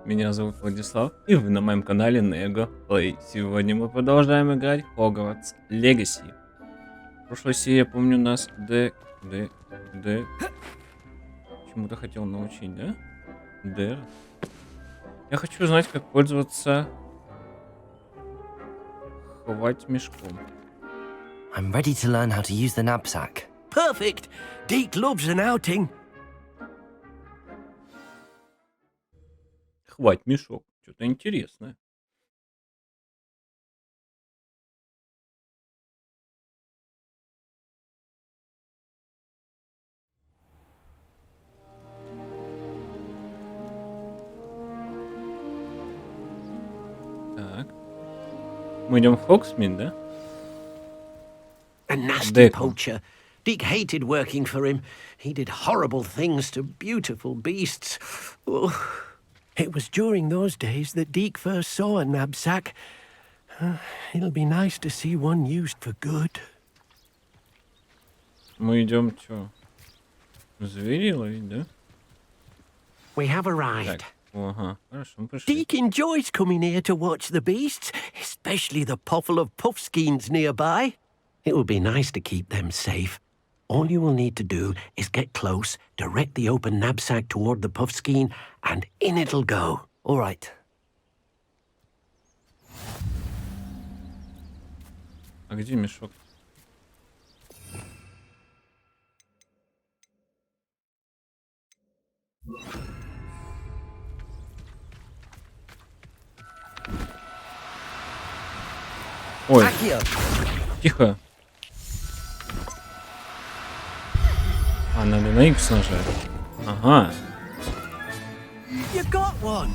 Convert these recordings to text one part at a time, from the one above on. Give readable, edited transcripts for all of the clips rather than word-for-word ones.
Меня зовут Владислав, и вы на моем канале NEGO Play. Сегодня мы продолжаем играть Хогвартс Legacy. В прошлой серии, я помню, нас чему-то хотел научить, да? Я хочу узнать, как пользоваться хвать мешком. I'm ready to learn how to use the knapsack. Perfect! Deke loves an outing. Хвать мешок. Что-то интересное. Так. Мы идем в Хогсмит, да? A nasty NEGO. poacher. Deke hated working for him. He did horrible things to beautiful beasts. Oh. It was during those days that Deke first saw a knapsack. It'll be nice to see one used for good. Мы идем, что? Зверей ловить, да? We have arrived. Так, ага, хорошо, мы пришли. Deke enjoys coming here to watch the beasts, especially the pottle of puffskeins nearby. It will be nice to keep them safe. All you will need to do is get close, direct the open knapsack toward the puffskein, and in it'll go. All right. А где мешок? Ой, тихо. А, надо на X нажать. Ага. You got one.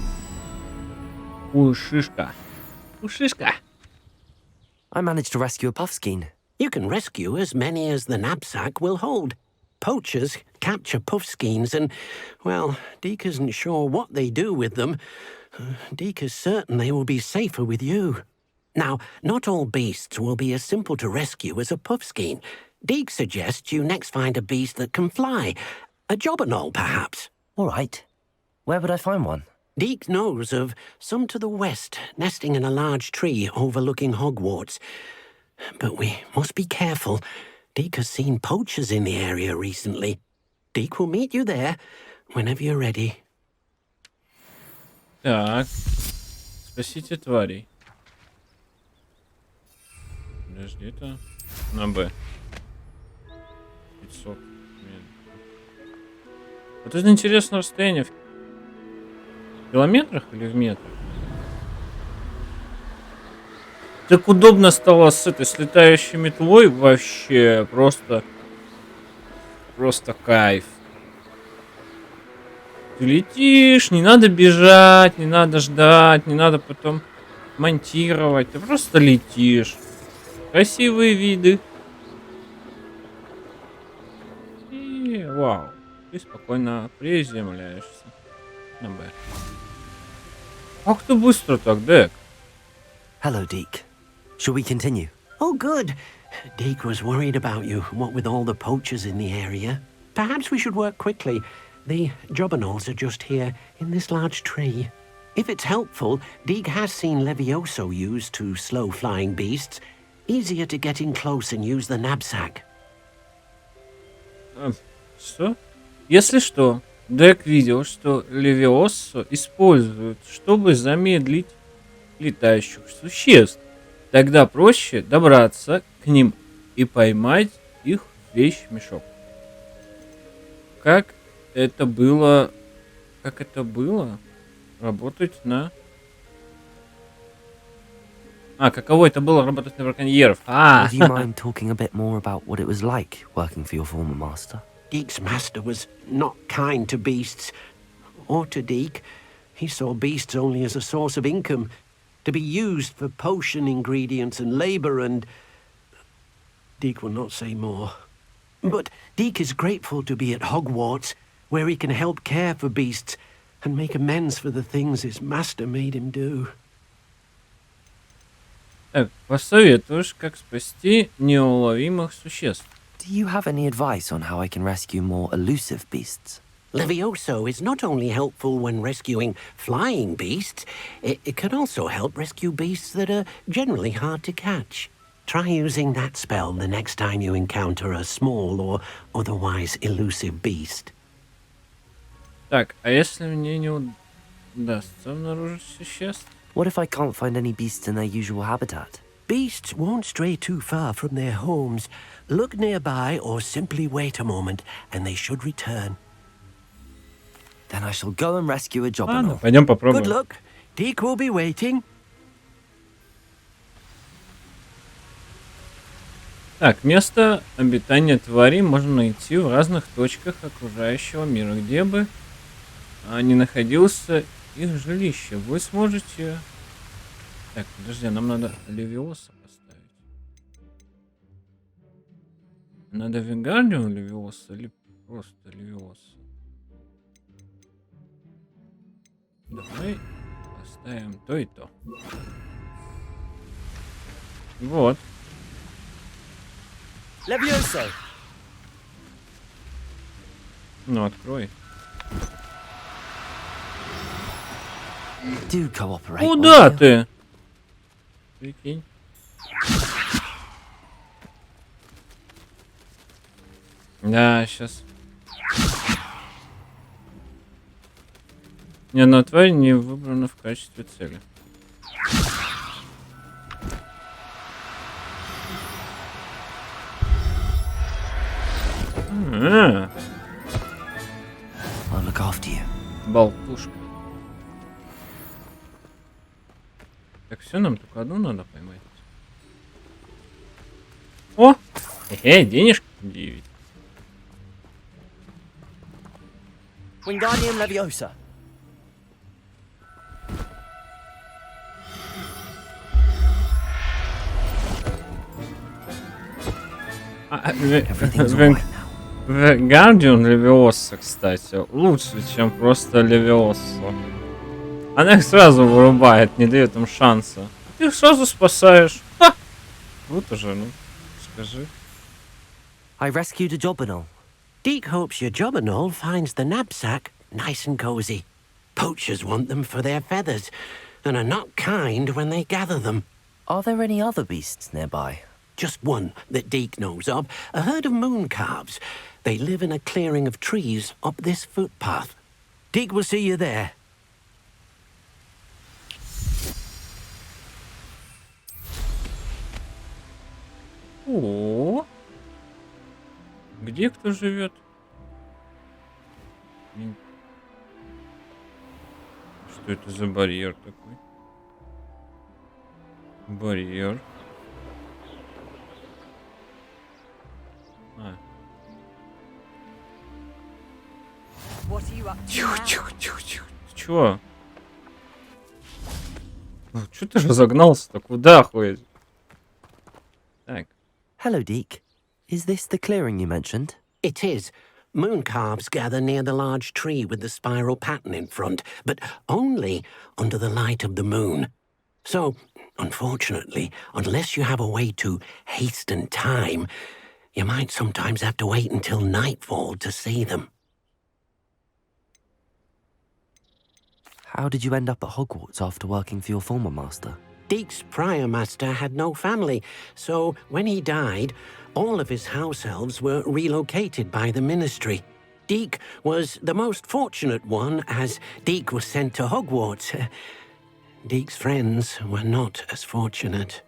Ушишка. Ушишка. I managed to rescue a puffskein. You can rescue as many as the knapsack will hold. Poachers capture puffskeins and, well, Deke isn't sure what they do with them. Deke is certain they will be safer with you. Now, not all beasts will be as simple to rescue as a puffskein. Deke suggests you next find a beast that can fly. A jobberknoll, perhaps. All right. Where would I find one? Deke knows of some to the west, nesting in a large tree overlooking Hogwarts. But we must be careful. Deke has seen poachers in the area recently. Deke will meet you there whenever you're ready. Так. Спасите тварей. Подожди, это на Б. 500. Вот это интересное расстояние. В километрах или в метрах? Так удобно стало с этой летающей метлой. Вообще просто кайф. Ты летишь, не надо бежать, не надо ждать, не надо потом монтировать. Ты просто летишь. Красивые виды. И вау. Ты спокойно приземляешься на Б. Ах ты быстро так, Дек. Hello, Deke. Shall we continue? Oh, good. Deke was worried about you, what with all the poachers in the area. Perhaps we should work quickly. The jobberknolls are just here, in this large tree. If it's helpful, Deke has seen Levioso used to slow flying beasts. Easier to get in close and use the knapsack. Что? Если что, Дек видел, что Левиосо используют, чтобы замедлить летающих существ. Тогда проще добраться к ним и поймать их в вещмешок. Как это было работать на... каково это было работать на браконьеров? Would you mind talking a bit more about what it was like working for your former master? Deke's master was not kind to beasts, or to Deke. He saw beasts only as a source of income, to be used for potion ingredients and labor, and... Deke will not say more. But Deke is grateful to be at Hogwarts, where he can help care for beasts and make amends for the things his master made him do. Так, посоветуешь, как спасти неуловимых существ? Do you have any advice on how I can rescue more elusive beasts? Levioso is not only helpful when rescuing flying beasts, it can also help rescue beasts that are generally hard to catch. Try using that spell the next time you encounter a small or otherwise elusive beast. Так, а если мне не удастся обнаружить существ? What if I can't find any beasts in their usual habitat? Beasts won't stray too far from their homes. Look nearby or simply wait a moment, and they should return. Then I shall go and rescue a Ладно, Jobberknoll. пойдем Good попробуем. luck. Deke will be waiting. Так, место обитания тварей можно найти в разных точках окружающего мира, где бы ни находился их жилище. Вы сможете... Так, подожди, нам надо Левиоса поставить. Надо Вингардиум Левиоса или просто Левиоса? Давай поставим то и то. Вот. Levioso! Ну, открой. Do cooperate. Куда won't you? ты? Прикинь. Да, сейчас. Ни одна тварь не выбрана в качестве цели. I'll look after you. Болтушка. Так, все, нам только одну надо поймать. О! Денежки 9. Wingardium Leviosa. Everything's all right now. Гардиан Левиоса, кстати, лучше, чем просто Левиоса. Она их сразу вырубает, не дает им шанса. Ты их сразу спасаешь. Ха! Вот уже, ну, скажи. I rescued a Jobberknoll. Deke hopes your Jobberknoll finds the knapsack nice and cozy. Poachers want them for their feathers, and are not kind when they gather them. Are there any other beasts nearby? Just one that Deke knows of, a herd of moon calves. They live in a clearing of trees up this footpath. Deke will see you there. О, где кто живет? Что это за барьер такой? Барьер. Тихо, тихо, тихо, тихо. Ты чё? Ну, чё ты разогнался-то? Куда ходишь? Так. Hello, Deke. Is this the clearing you mentioned? It is. Moon calves gather near the large tree with the spiral pattern in front, but only under the light of the moon. So, unfortunately, unless you have a way to hasten time, you might sometimes have to wait until nightfall to see them. How did you end up at Hogwarts after working for your former master? Deke's prior master had no family, so when he died, all of his house elves were relocated by the ministry. Deke was the most fortunate one, as Deke was sent to Hogwarts. Deke's friends were not as fortunate.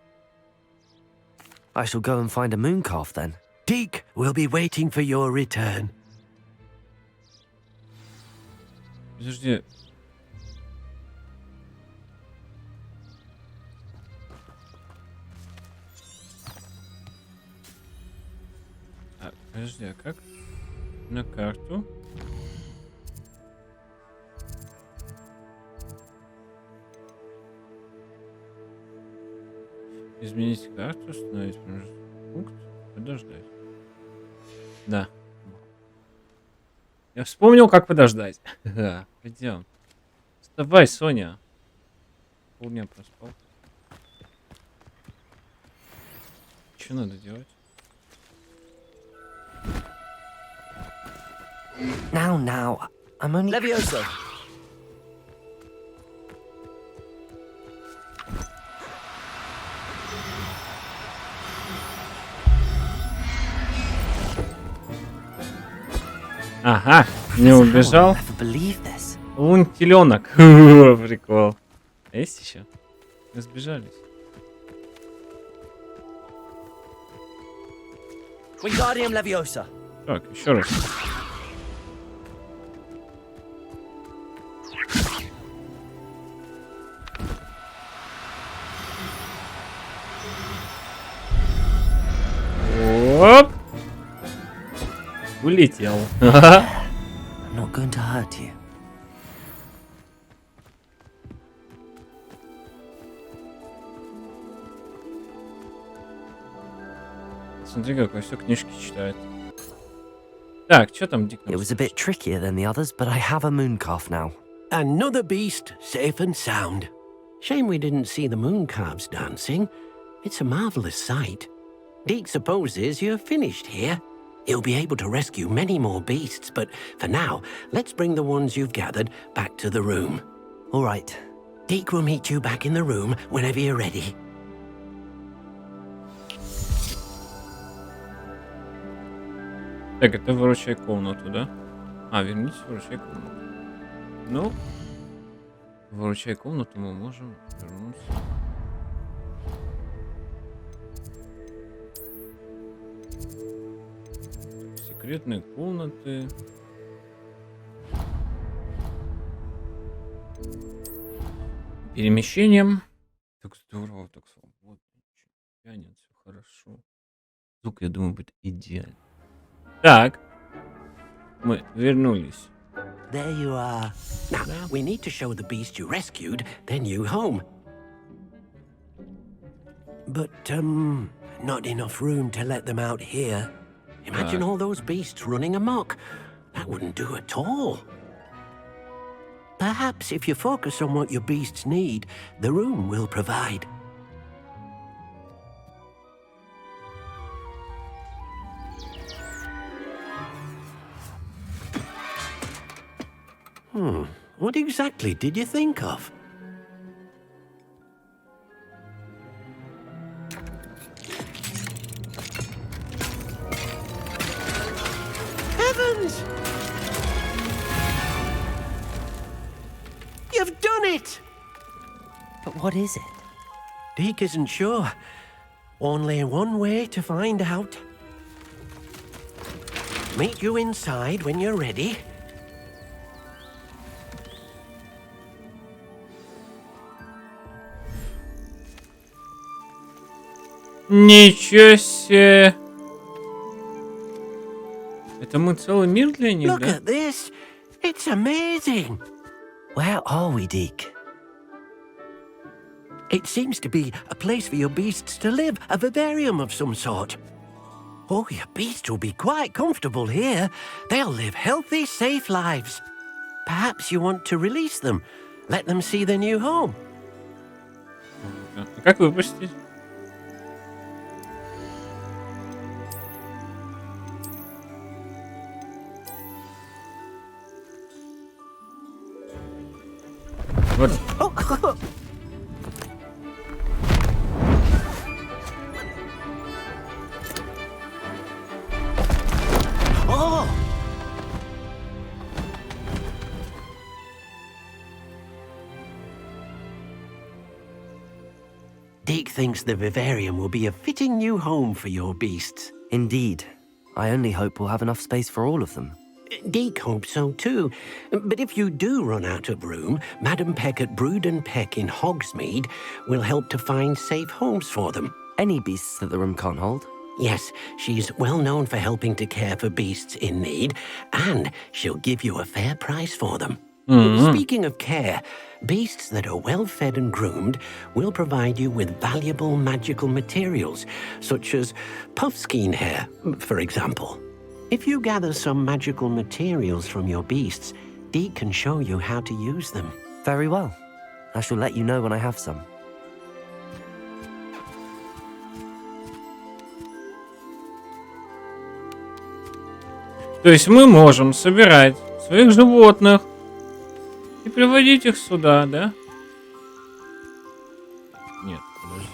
I shall go and find a moon calf then. Deke will be waiting for your return. Подожди. Подожди, а как? На карту. Изменить карту, установить пункт, подождать. Да. Я вспомнил, как подождать. Да, пойдем. Вставай, Соня. Полдня проспал. Что надо делать? Now, I'm only... Leviosa! Ага, не How убежал. will I never believe this? Лунтеленок. Прикол. А есть еще? Разбежались. Wingardium Leviosa! Так, еще раз. Оп! Улетел. I'm not going to hurt you. Смотри, какой все книжки читает. Так, что там, Дик? It was a bit trickier than the others, but I have a mooncalf now. Another beast, safe and sound. Shame we didn't see the mooncalves dancing. It's a marvelous sight. Deke supposes you're finished here. You'll be able to rescue many more beasts, but for now, let's bring the ones you've gathered back to the room. All right. Deke will meet you back in the room whenever you're ready. Так, это выручай комнату, да? А, вернитесь, выручай комнату. Ну, выручай комнату мы можем вернуться. Секретные комнаты. Перемещением. Так здорово, так свободно. Тянет, все хорошо. Звук, я думаю, будет идеально. Так. Мы вернулись. There you are. Now, we need to show the beast you rescued their new home. But, not enough room to let them out here. Imagine all those beasts running amok. That wouldn't do at all. Perhaps if you focus on what your beasts need, the room will provide. What exactly did you think of? Heavens! You've done it! But what is it? Deke isn't sure. Only one way to find out. Meet you inside when you're ready. Ничего себе! Это мы целый мир для них, Look да? at this. It's amazing. Where are we, Deke? It seems to be a place for your beasts to live, a vivarium of some sort. Oh, your beasts will be quite comfortable here. They'll live healthy, safe lives. Perhaps you want to release them. Let them see their new home. А как выпустить? Вот. Oh! Deke thinks the vivarium will be a fitting new home for your beasts. Indeed. I only hope we'll have enough space for all of them. Deke hopes so too. But if you do run out of room, Madam Peck at Brood and Peck in Hogsmeade will help to find safe homes for them. Any beasts that the room can't hold? Yes, she's well known for helping to care for beasts in need, and she'll give you a fair price for them. Speaking of care, beasts that are well fed and groomed will provide you with valuable magical materials, such as puffskein hair, for example. If you gather some magical materials from your beasts, Deke can show you how to use them. Very well. I shall let you know when I have some. То есть мы можем собирать своих животных и приводить их сюда, да? Нет, подожди.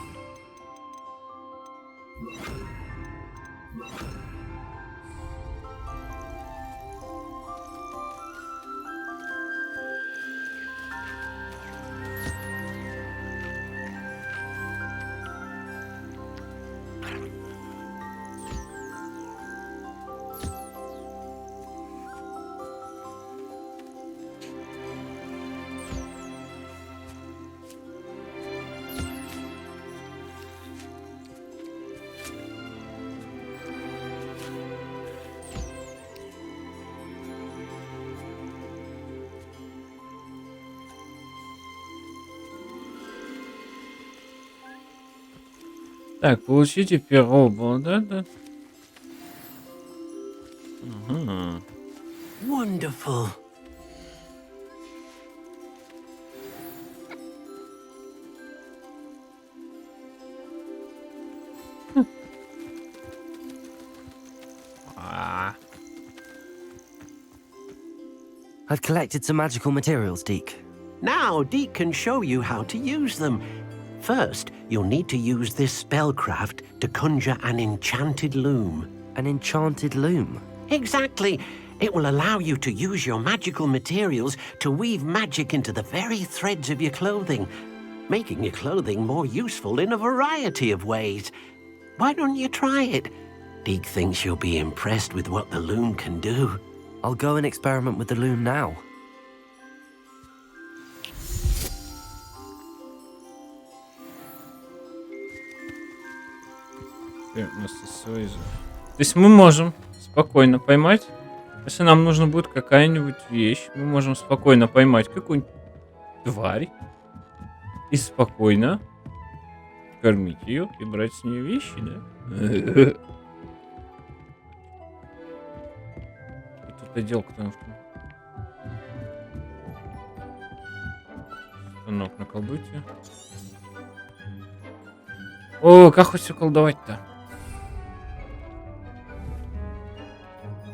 Так, получите перо было, да? Ага. Wonderful. I've collected some magical materials, Deke. Now, Deke can show you how to use them. First, you'll need to use this spellcraft to conjure an enchanted loom. An enchanted loom. Exactly. It will allow you to use your magical materials to weave magic into the very threads of your clothing, making your clothing more useful in a variety of ways. Why don't you try it? Deke thinks you'll be impressed with what the loom can do. I'll go and experiment with the loom now. То есть мы можем спокойно поймать, если нам нужна будет какая-нибудь вещь, мы можем спокойно поймать какую-нибудь тварь и спокойно кормить ее и брать с нее вещи, да? И тут отделка, потому что... Станок наколдуйте. О, как хоть все колдовать-то?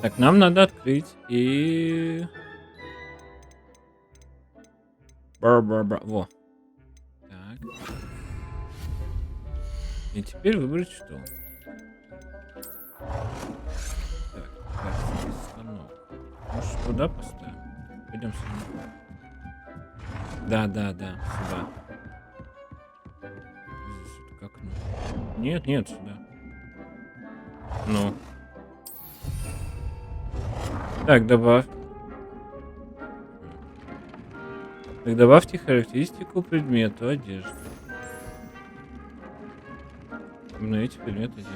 Так, нам надо открыть и... Бар-бар-бар. Во. Так. И теперь выбрать что? Так, станок. Может, туда поставим? Пойдем сюда. Да, сюда. Здесь как ну? Нет, сюда. Ну. Так, добавь. Так, добавьте характеристику предмету одежды. Именно эти предметы одежды.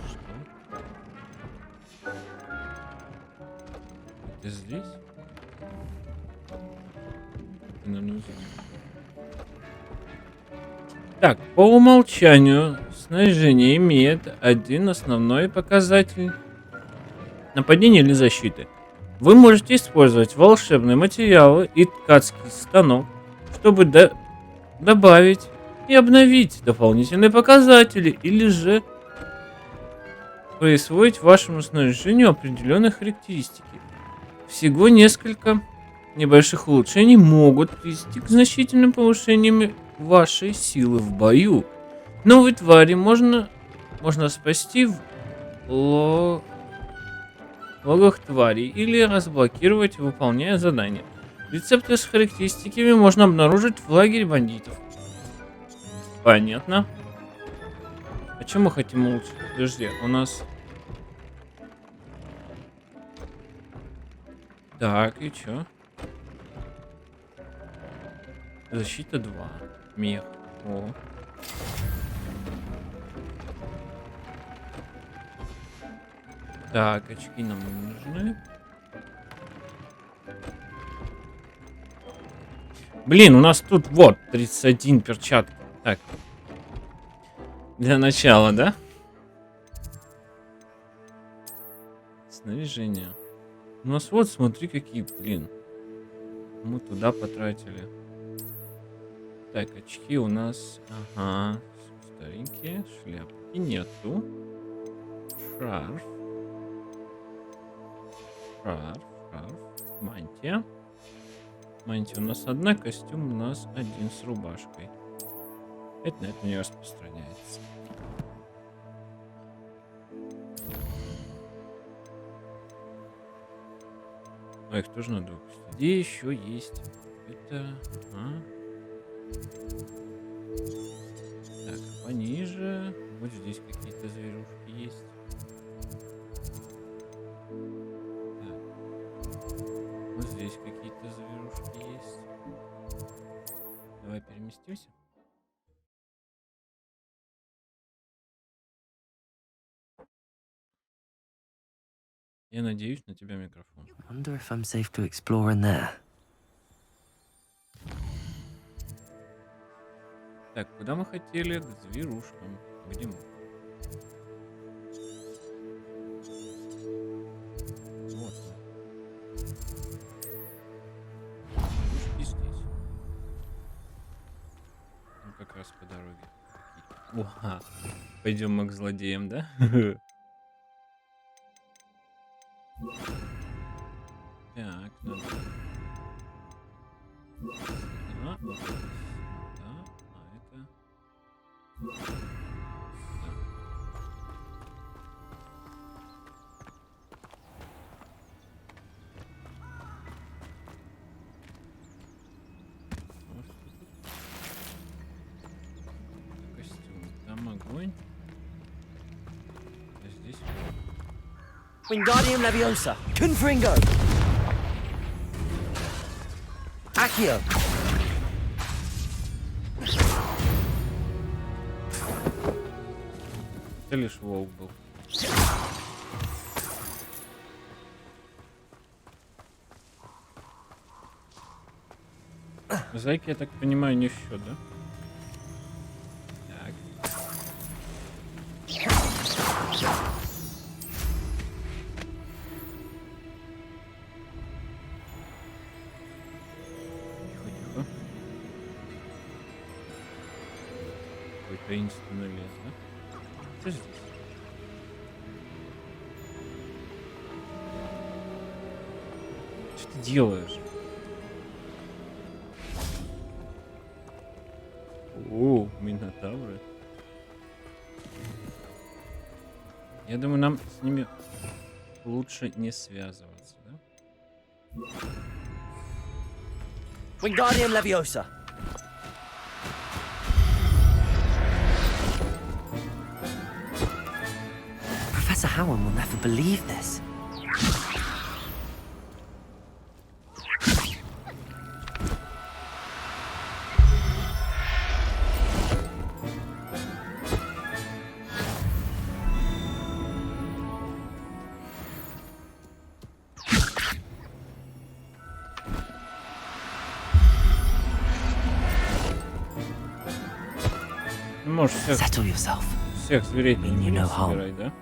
Что? Это здесь? Это, наверное, здесь. Так, по умолчанию снаряжение имеет один основной показатель. Нападение или защиты. Вы можете использовать волшебные материалы и ткацкий станок, чтобы добавить и обновить дополнительные показатели, или же присвоить вашему снаряжению определенные характеристики. Всего несколько небольших улучшений могут привести к значительным повышениям вашей силы в бою. Новые твари можно спасти в логах тварей или разблокировать, выполняя задания. Рецепты с характеристиками можно обнаружить в лагере бандитов. Понятно. А чем мы хотим улучшить? Подожди, у нас... Так, и чё? Защита 2. Мех. О. Так, очки нам не нужны. Блин, у нас тут вот 31 перчатки. Так. Для начала, да? Снаряжение. У нас вот, смотри, какие, блин. Мы туда потратили. Так, очки у нас... Ага. Старенькие. Шляпки нету. Шарф. Шарф. Мантия. Мантия у нас одна, костюм у нас один с рубашкой. Это на это не распространяется. А их тоже надо выпустить. Где еще есть? Это... Так, пониже. Вот здесь какие-то зверушки есть. Так. Вот здесь какие-то зверушки есть. Давай переместимся. Я надеюсь на тебя микрофон. Wonder if I'm safe to explore in there. Так, куда мы хотели? К зверушкам. Где мы? Вот мы. Зверушки здесь. Ну, как раз по дороге. Уха. Пойдем мы к злодеям, да? Так, надо. Да, вот это сюда, а это... Да. Вот тут. Костюм. Там огонь. А здесь... Wingardium Leviosa. Confringo. Accio. Это лишь волк был. Зайки, я так понимаю, не в счет, да? Так. Тихо-тихо. Какой таинственный лес, да? Что здесь? Что ты делаешь? О, минотавры. Я думаю, нам с ними лучше не связываться, да? Wingardium Leviosa. Professor Howard will never believe this. Ну, можешь Settle yourself. всех зверей Mean you no harm. собирать, да?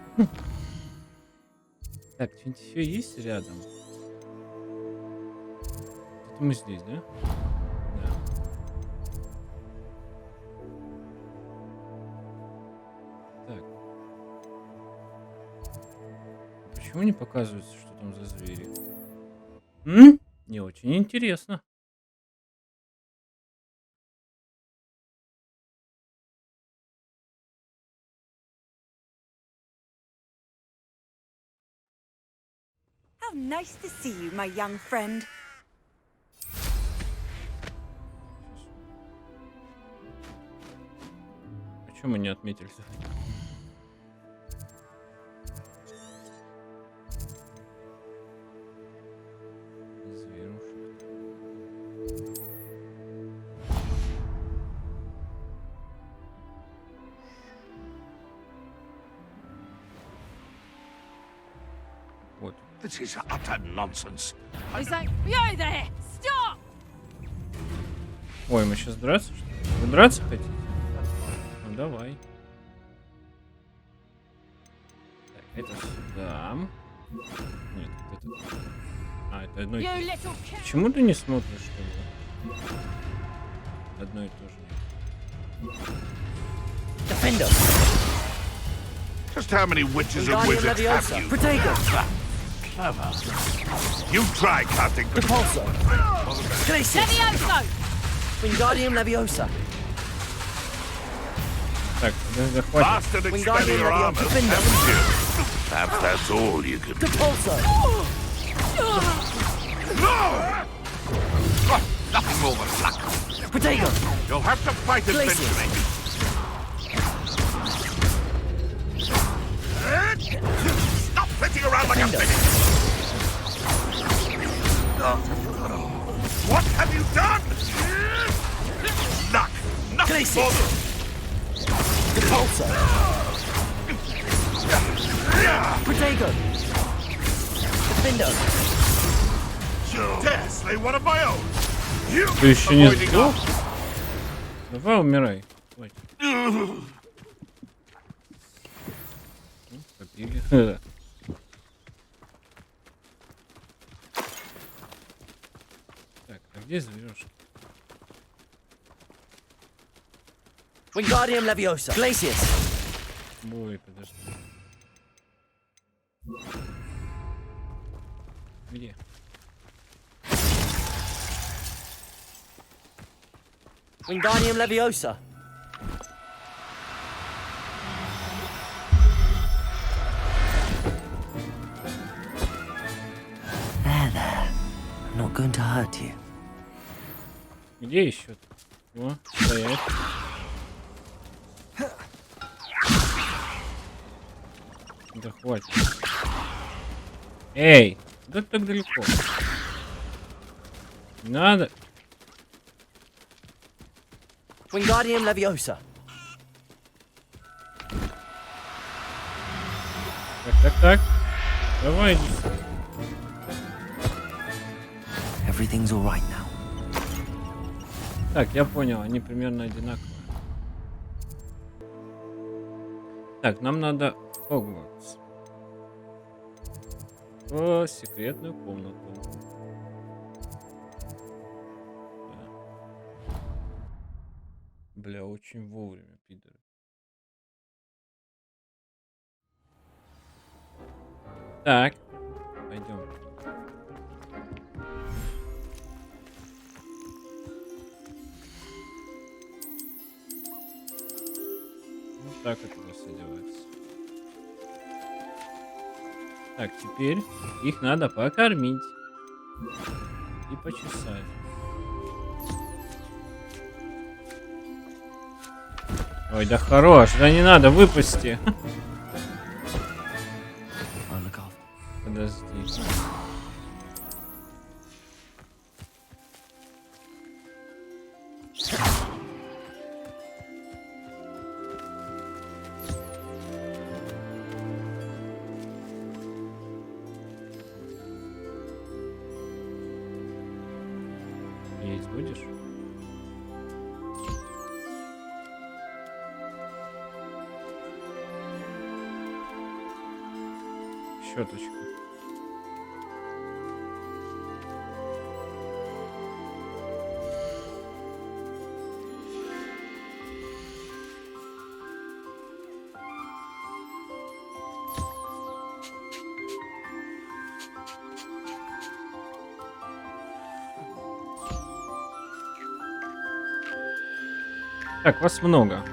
Так, что-нибудь еще есть рядом? Это мы здесь, да? Да. Так. Почему не показывается, что там за звери? Не очень интересно. How nice to see you, my young friend. А чё мы не отметились? Зверушек. Вот. This is utter nonsense. He's like, yo there, stop! Ой, мы сейчас драться, что ли? Вы драться хотите? Ну давай. Так, это сюда. Нет, вот это. А, это одно и то You же. little kid. Почему ты не смотришь, что ли? Одно и то же. Defender. Just how many witches and Wingardium wizards have Leviosa. you? Protego. Clever. You try, Captain. Repulso. Glacius. Levioso! Wingardium Leviosa. Так, подожди, хватит. Bastard expending Wingardium your armor, Leviosa. haven't you? Perhaps that's all you can do. Repulso. No! Nothing more than luck. Protego. You'll have to fight it Glacius. eventually. Stop flitting around like a Defender. fidget. What have you done? Luck. Nothing Glacius. more than... Repulso. Protego. Defender. Dare slay one of my own. You Ты еще не avoiding сдох? us. Давай умирай. Хватит. Побили. Так, а где зверюшка? Wingardium Leviosa. Glacius. Ой, подожди. Где? Wingardium Leviosa. There. I'm not going to hurt you. Где еще? О, стоять. Да хватит. Эй! Да ты так далеко. Не надо. Wingardium Leviosa. Так. Давай. Everything's all right now. Так, я понял, они примерно одинаковые. Так, нам надо Хогвартс. В секретную комнату. Да. Бля, очень вовремя, пидоры. Так, пойдем. Вот так это у нас одевается. Так, теперь их надо покормить и почесать. Ой, да хорош, да не надо, выпусти. I'll look after. Подожди. Есть будешь? Щеточку. Так, вас много.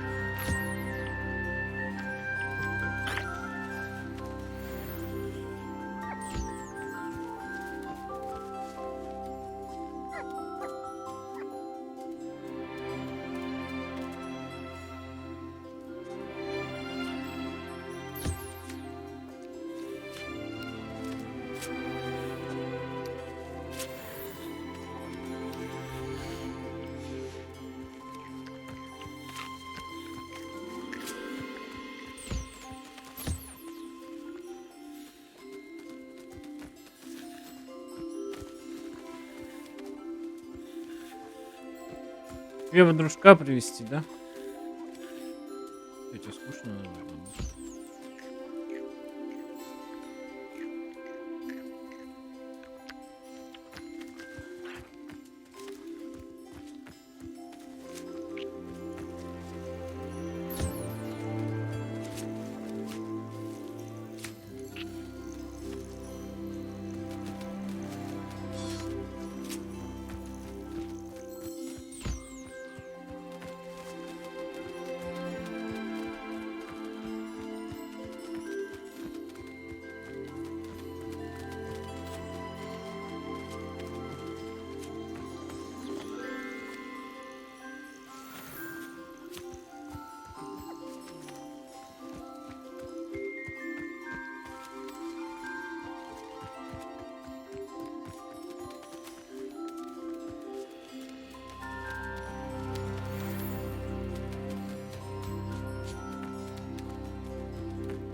Тебе бы дружка привезти, да? Тебе скучно, наверное.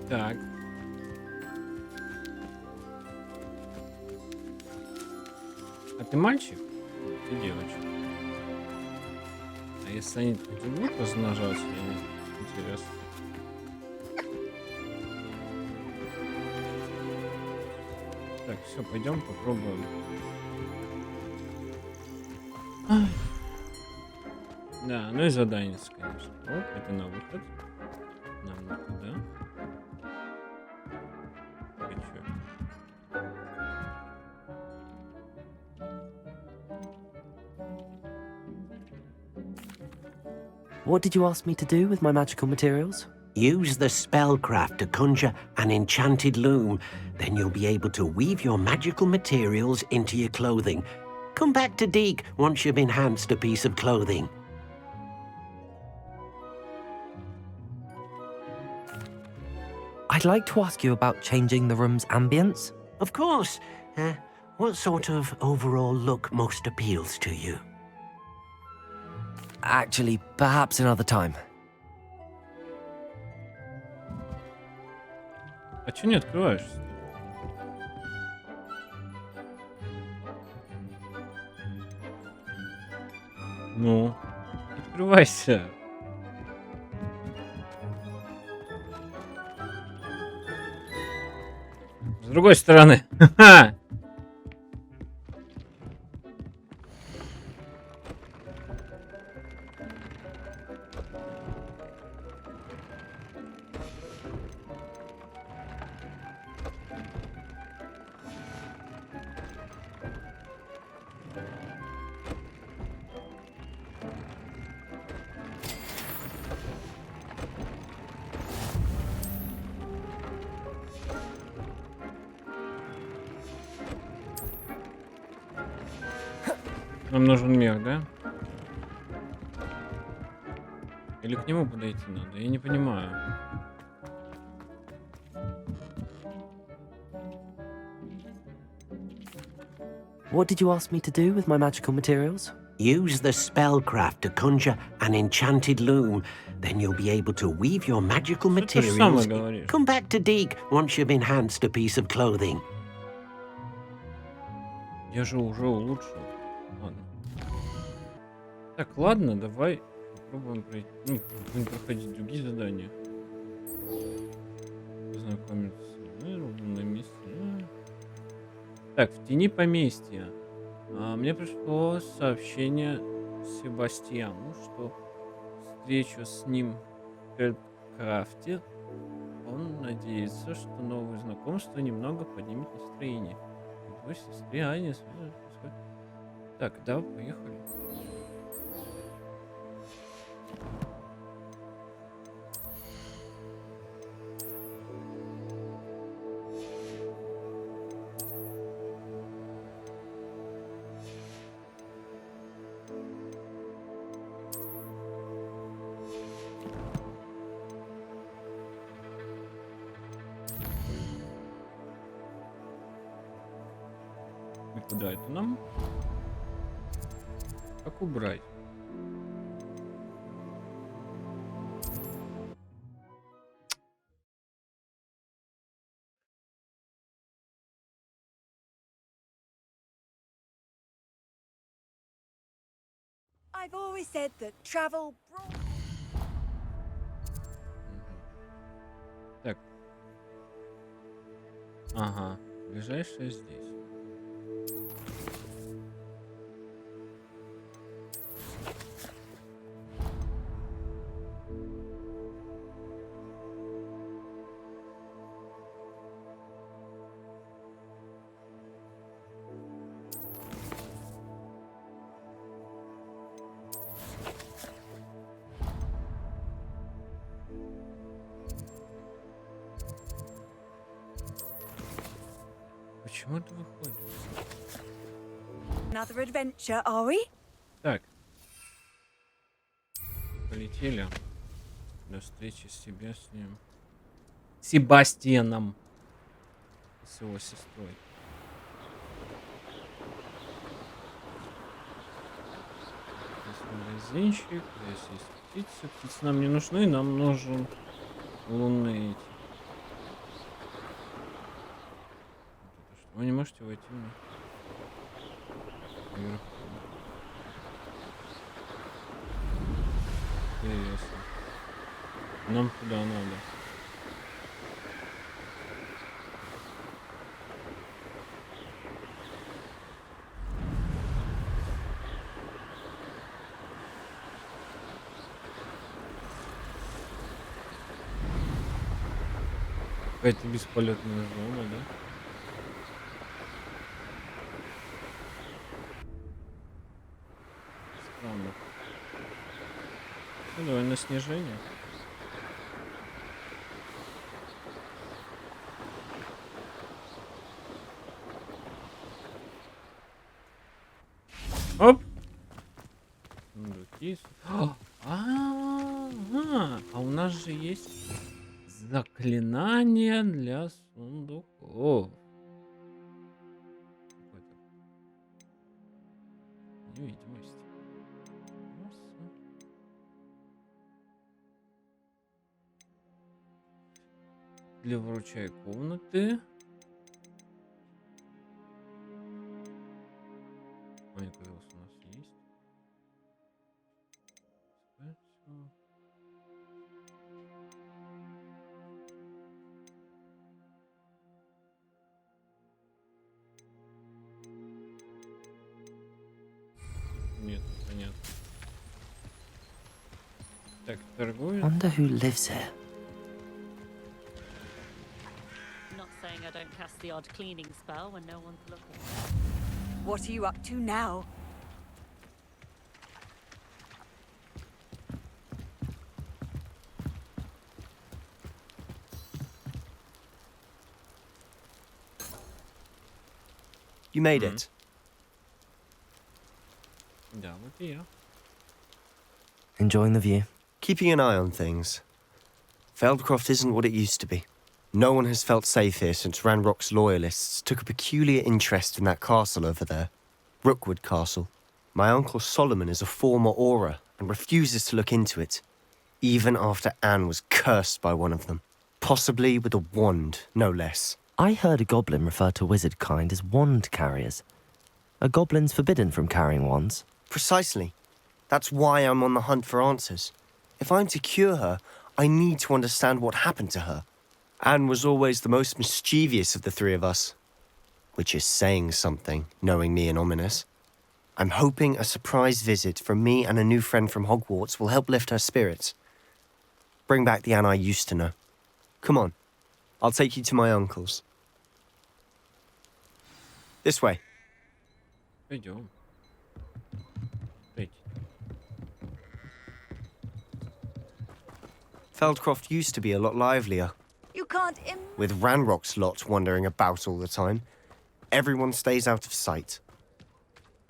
Так. А ты мальчик? Ты девочка. А если они тут будут размножаться, интересно. Так, все, пойдем попробуем. Ай. Да, ну и задание, конечно. Оп, это на выход. Нам не туда. И чё? What did you ask me to do with my magical materials? Use the spellcraft to conjure an enchanted loom. Then you'll be able to weave your magical materials into your clothing. Come back to Deke once you've enhanced a piece of clothing. I'd like to ask you about changing the room's ambience. Of course. What sort of overall look most appeals to you? Actually, perhaps another time. А чё не открываешься? Ну, открывайся. С другой стороны. Ха-ха! Нам нужен мех, да? Или к нему подойти надо? Я не понимаю. What did you ask me to do with my magical materials? Use the spellcraft to conjure an enchanted loom. Then you'll be able to weave your magical Что ты же самое materials. говоришь? Come back to Deke once you've enhanced a piece of clothing. Я же уже улучшил. Ладно. Так, ладно, давай попробуем пройти. Ну, будем проходить другие задания. Познакомиться. На месте. Так, в тени поместья. Мне пришло сообщение Себастьяну, что встречу с ним в Крафте. Он надеется, что новые знакомства немного поднимет настроение. Его сестре Ане. Так, да, поехали. И куда это нам? Как убрать? I've always said that travel brought... Так. Ага. Ближайшая здесь. Почему это выходит? Another adventure, are we? Так. Полетели. До встречи с ним. Себастьяном. С его сестрой. Здесь магазинчик, здесь есть птицы. Птицы нам не нужны, нам нужен лунный эти. Вы не можете войти в них. Интересно. Нам туда надо. Какая-то бесполетная зона, да? Странно. Ну, давай на снижение. Оп! Сундуки. А у нас же есть заклинание для сундуков. Какой-то невидимость. Для вручай комнаты. Ой, казалось, у нас есть. Нет, понятно. Так, торгуем. Wonder who lives here. Not saying I don't cast the odd cleaning spell when no one's looking. What are you up to now? You made it. Да, вот и я. Enjoying the view. Keeping an eye on things. Feldcroft isn't what it used to be. No one has felt safe here since Ranrock's loyalists took a peculiar interest in that castle over there. Rookwood Castle. My uncle Solomon is a former Auror and refuses to look into it, even after Anne was cursed by one of them. Possibly with a wand, no less. I heard a goblin refer to wizard kind as wand carriers. Are goblins forbidden from carrying wands? Precisely. That's why I'm on the hunt for answers. If I'm to cure her, I need to understand what happened to her. Anne was always the most mischievous of the three of us. Which is saying something, knowing me and Ominous. I'm hoping a surprise visit from me and a new friend from Hogwarts will help lift her spirits. Bring back the Anne I used to know. Come on. I'll take you to my uncle's. This way. Пойдем. Пойдем. Feldcroft used to be a lot livelier. You can't With Ranrock's lot wandering about all the time. Everyone stays out of sight.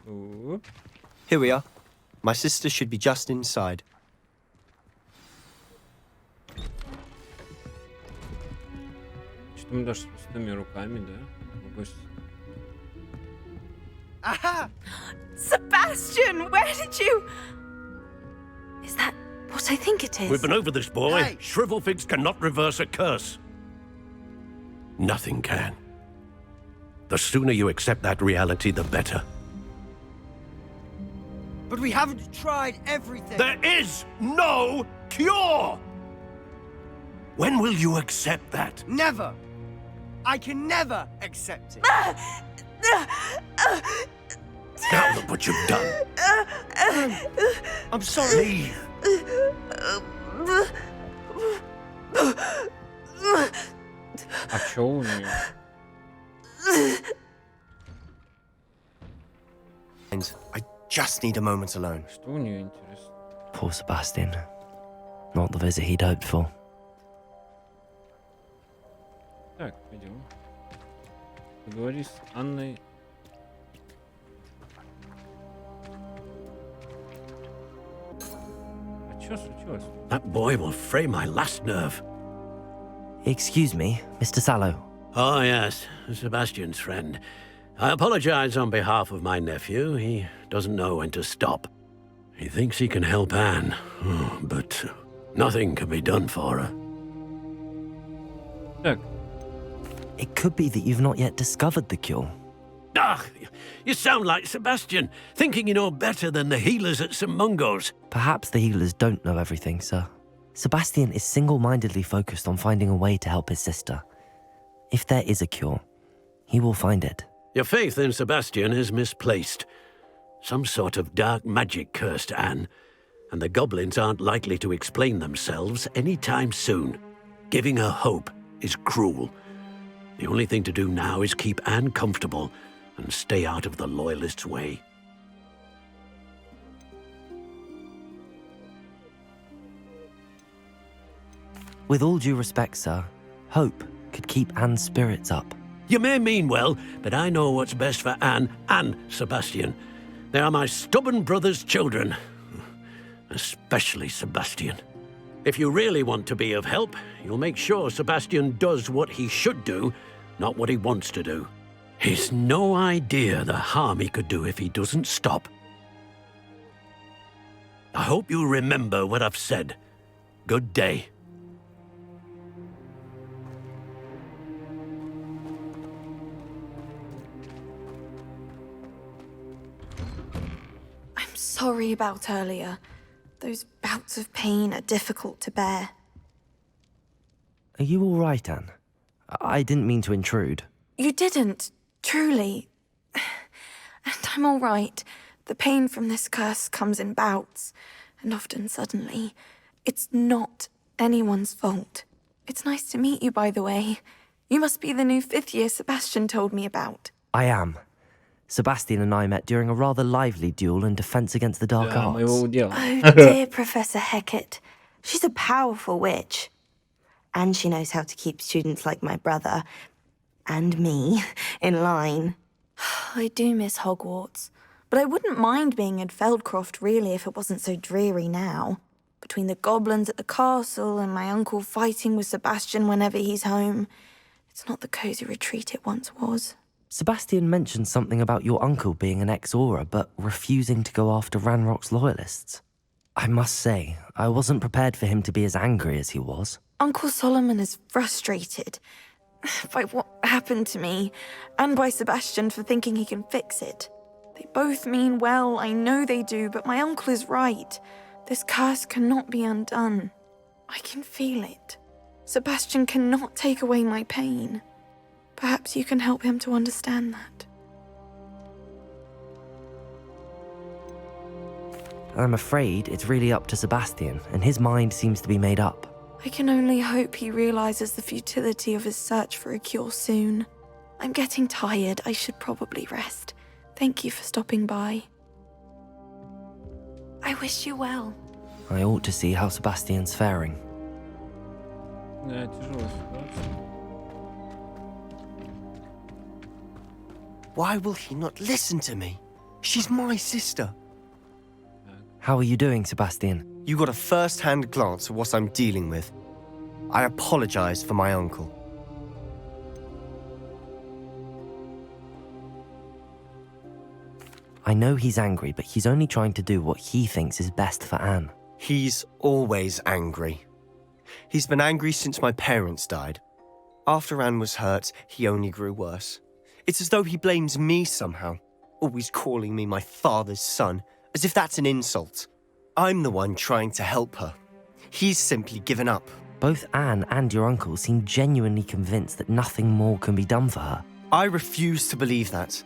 Оп. Here we are. My sister should be just inside. Что-то мы даже с пустыми руками, да? В гости. Aha! Sebastian, where did you... Is that what I think it is? We've been over this, boy. Hey! Shrivelfigs cannot reverse a curse. Nothing can. The sooner you accept that reality, the better. But we haven't tried everything. There is no cure! When will you accept that? Never. I can never accept it. Now look what you've done. I'm sorry. Leave. А чё у нее? I just need a moment alone. Что у нее интересно? Poor Sebastian. Not the visit he'd hoped for. Так, пойдем. Поговори с Анной. А чё случилось? That boy will fray my last nerve. Excuse me, Mr. Sallow. Oh, yes, Sebastian's friend. I apologize on behalf of my nephew. He doesn't know when to stop. He thinks he can help Anne, but nothing can be done for her. Так. It could be that you've not yet discovered the cure. Ah, you sound like Sebastian, thinking you know better than the healers at St. Mungo's. Perhaps the healers don't know everything, sir. Sebastian is single-mindedly focused on finding a way to help his sister. If there is a cure, he will find it. Your faith in Sebastian is misplaced. Some sort of dark magic cursed Anne, and the goblins aren't likely to explain themselves anytime soon. Giving her hope is cruel. The only thing to do now is keep Anne comfortable and stay out of the Loyalists' way. With all due respect, sir, hope could keep Anne's spirits up. You may mean well, but I know what's best for Anne and Sebastian. They are my stubborn brother's children. Especially Sebastian. If you really want to be of help, you'll make sure Sebastian does what he should do, not what he wants to do. He's no idea the harm he could do if he doesn't stop. I hope you remember what I've said. Good day. I'm sorry about earlier. Those bouts of pain are difficult to bear. Are you all right, Anne? I didn't mean to intrude. You didn't, truly. And I'm all right. The pain from this curse comes in bouts, and often suddenly. It's not anyone's fault. It's nice to meet you, by the way. You must be the new 5th year Sebastian told me about. I am. Sebastian and I met during a rather lively duel in Defense Against the Dark Да, мы его Arts. уделали. Oh, dear Professor Hecat. She's a powerful witch. And she knows how to keep students like my brother, and me, in line. I do miss Hogwarts, but I wouldn't mind being in Feldcroft, really, if it wasn't so dreary now. Between the goblins at the castle and my uncle fighting with Sebastian whenever he's home, it's not the cosy retreat it once was. Sebastian mentioned something about your uncle being an ex-Aura, but refusing to go after Ranrock's loyalists. I must say, I wasn't prepared for him to be as angry as he was. Uncle Solomon is frustrated by what happened to me, and by Sebastian for thinking he can fix it. They both mean well, I know they do, but my uncle is right. This curse cannot be undone. I can feel it. Sebastian cannot take away my pain. Perhaps you can help him to understand that. I'm afraid it's really up to Sebastian, and his mind seems to be made up. I can only hope he realizes the futility of his search for a cure soon. I'm getting tired. I should probably rest. Thank you for stopping by. I wish you well. I ought to see how Sebastian's faring. Да, тяжелая ситуация. Why will he not listen to me? She's my sister. How are you doing, Sebastian? You got a first-hand glance at what I'm dealing with. I apologize for my uncle. I know he's angry, but he's only trying to do what he thinks is best for Anne. He's always angry. He's been angry since my parents died. After Anne was hurt, he only grew worse. It's as though he blames me somehow, always calling me my father's son, as if that's an insult. I'm the one trying to help her. He's simply given up. Both Anne and your uncle seem genuinely convinced that nothing more can be done for her. I refuse to believe that.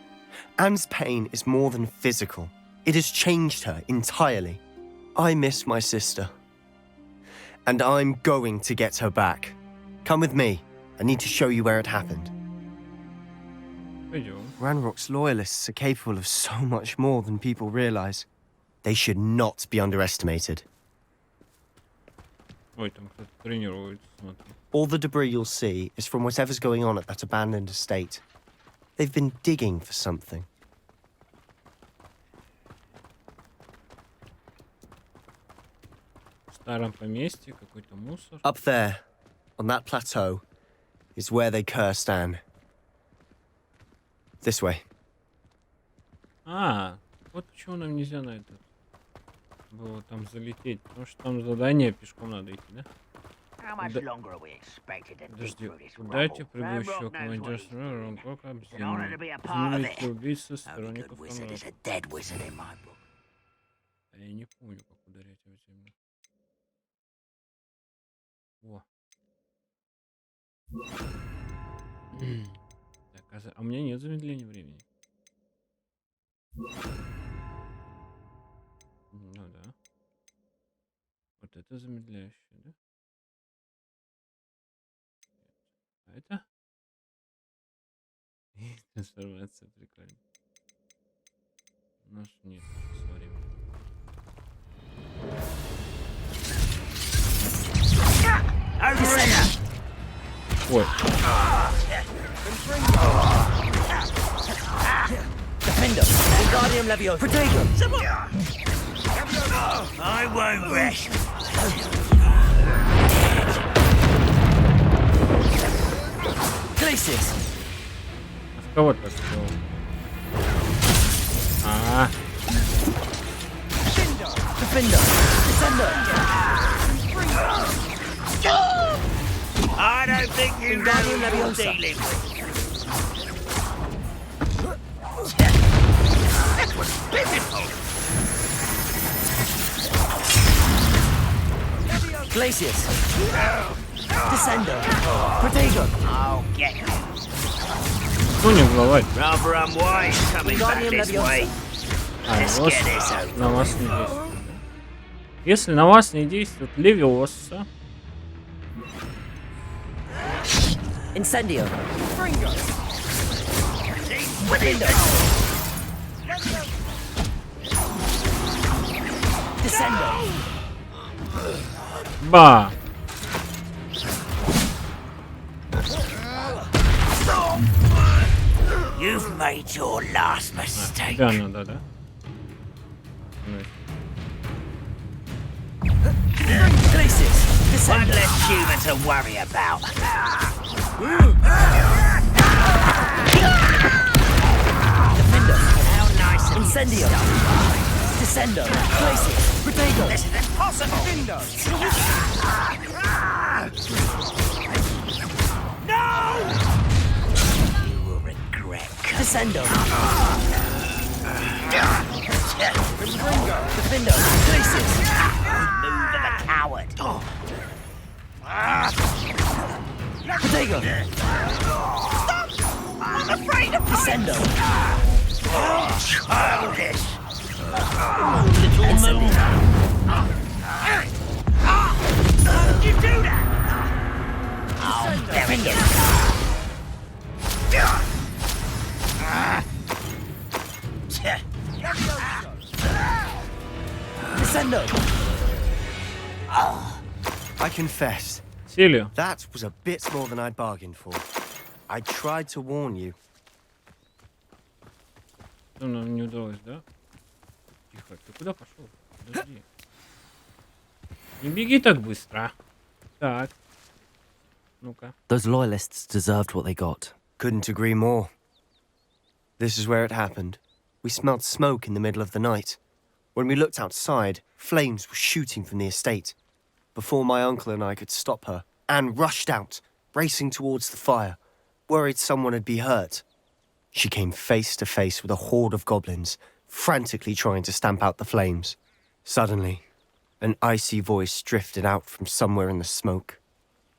Anne's pain is more than physical. It has changed her entirely. I miss my sister. And I'm going to get her back. Come with me. I need to show you where it happened. Пойдем. Ranrock's loyalists are capable of so much more than people realize. They should not be underestimated. Ой, там кто-то тренируется, смотри. All the debris you'll see is from whatever's going on at that abandoned estate. They've been digging for something. В старом поместье какой-то мусор. Up there, on that plateau, is where they cursed Anne. This way. А, вот почему нам нельзя на этот было там залететь, потому что там задание пешком надо идти, да? Подожди, удайте предыдущего командира Ромброка объединить убийцу сторонников Ромброка. Я не помню, как ударять в землю. Во. Так, а у меня нет замедления времени. Ну да. Вот это замедляющее, да? А это? Трансформация, прикольно. Ну, нет, со временем. Ой. Defender, Wingardium Leviosa. Protego. I won't rest. Glacius. А в кого так сделал? Defender. Descender. I don't think you know Wingardium who you're Leviosa. dealing with. Glacius. Descender. Protego. I'll get you. Ну не главарь. Rather unwise coming back this way. Let's get this over. На вас не действует. Если на вас не действует Левиоса, Incendio. Descender. ба! You've made your last mistake. Да, ну да, да. Glacius. One Descender. less human to worry about. Defender. How nice of you. Incendio. Descender. Glacius. Protego. This is impossible. No! You will regret. Descendo. Defender. Glacius. Move of a coward. Protego. I'm afraid of Descendo. childish. Incendio. How did you do that? I'll bury you. Descendo. I confess, Селию. that was a bit more than I'd bargained for. I tried to warn you. Что нам не удалось, да? Тихо, ты куда пошел? Подожди. Не беги так быстро. Так. Ну-ка. Those loyalists deserved what they got. Couldn't agree more. This is where it happened. We smelled smoke in the middle of the night. When we looked outside, flames were shooting from the estate. Before my uncle and I could stop her, Anne rushed out, racing towards the fire, worried someone had been hurt. She came face to face with a horde of goblins, frantically trying to stamp out the flames. Suddenly, an icy voice drifted out from somewhere in the smoke.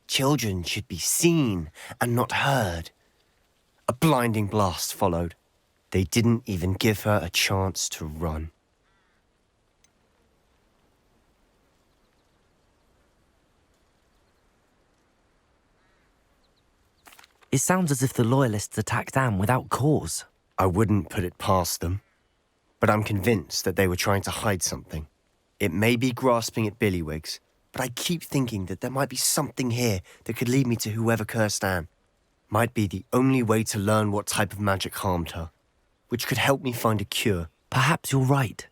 Children should be seen and not heard. A blinding blast followed. They didn't even give her a chance to run. It sounds as if the loyalists attacked Anne without cause. I wouldn't put it past them, but I'm convinced that they were trying to hide something. It may be grasping at billywhigs, but I keep thinking that there might be something here that could lead me to whoever cursed Anne. Might be the only way to learn what type of magic harmed her, which could help me find a cure. Perhaps you're right.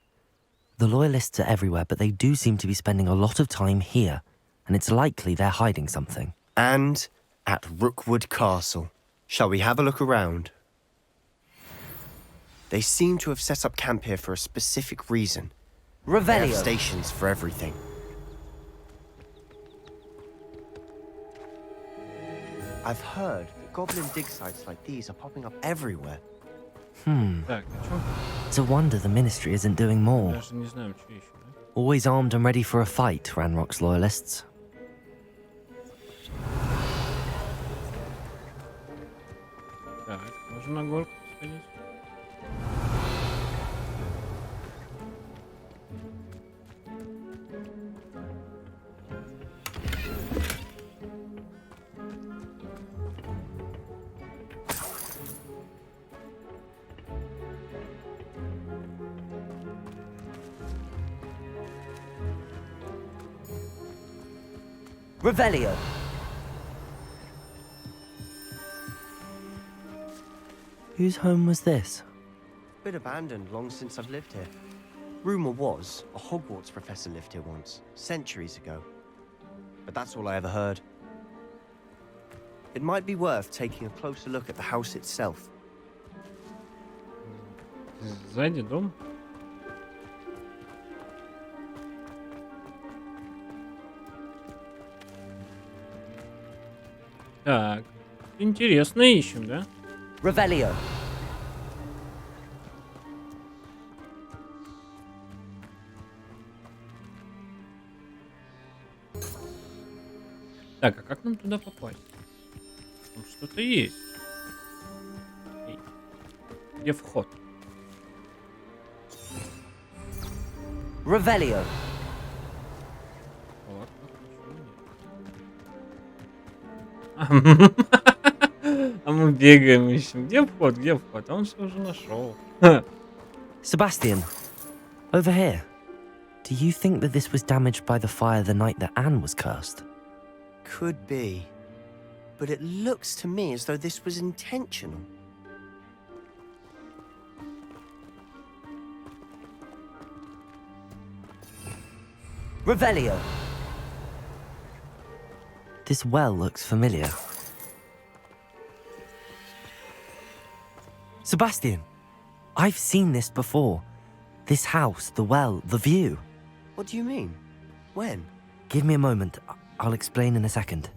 The loyalists are everywhere, but they do seem to be spending a lot of time here, and it's likely they're hiding something. And at Rookwood Castle. Shall we have a look around? They seem to have set up camp here for a specific reason. They have Revelio. stations for everything. I've heard that goblin dig sites like these are popping up everywhere. Так, о чем? It's a wonder the Ministry isn't doing more. Даже не знаем, что еще, да? Always armed and ready for a fight, Ranrock's loyalists. Так, можно на горку сходить? Revelio. Whose home was this? Been abandoned long since I've lived here. Rumor was a Hogwarts professor lived here once, centuries ago. But that's all I ever heard. It might be worth taking a closer look at the house itself. Сзади дом? Так, интересно ищем, да? Revelio. Так, а как нам туда попасть? Там что-то есть. Эй, где вход? Revelio. Вот, ничего нет. А мы бегаем, ищем. Где вход? Где вход? А он все уже нашел. Sebastian, over here. Do you think that this was damaged by the fire the night that Anne was cursed? Could be. But it looks to me as though this was intentional. Revelio. This well looks familiar. Sebastian, I've seen this before. This house, the well, the view. What do you mean? When? Give me a moment. I'll explain in a second.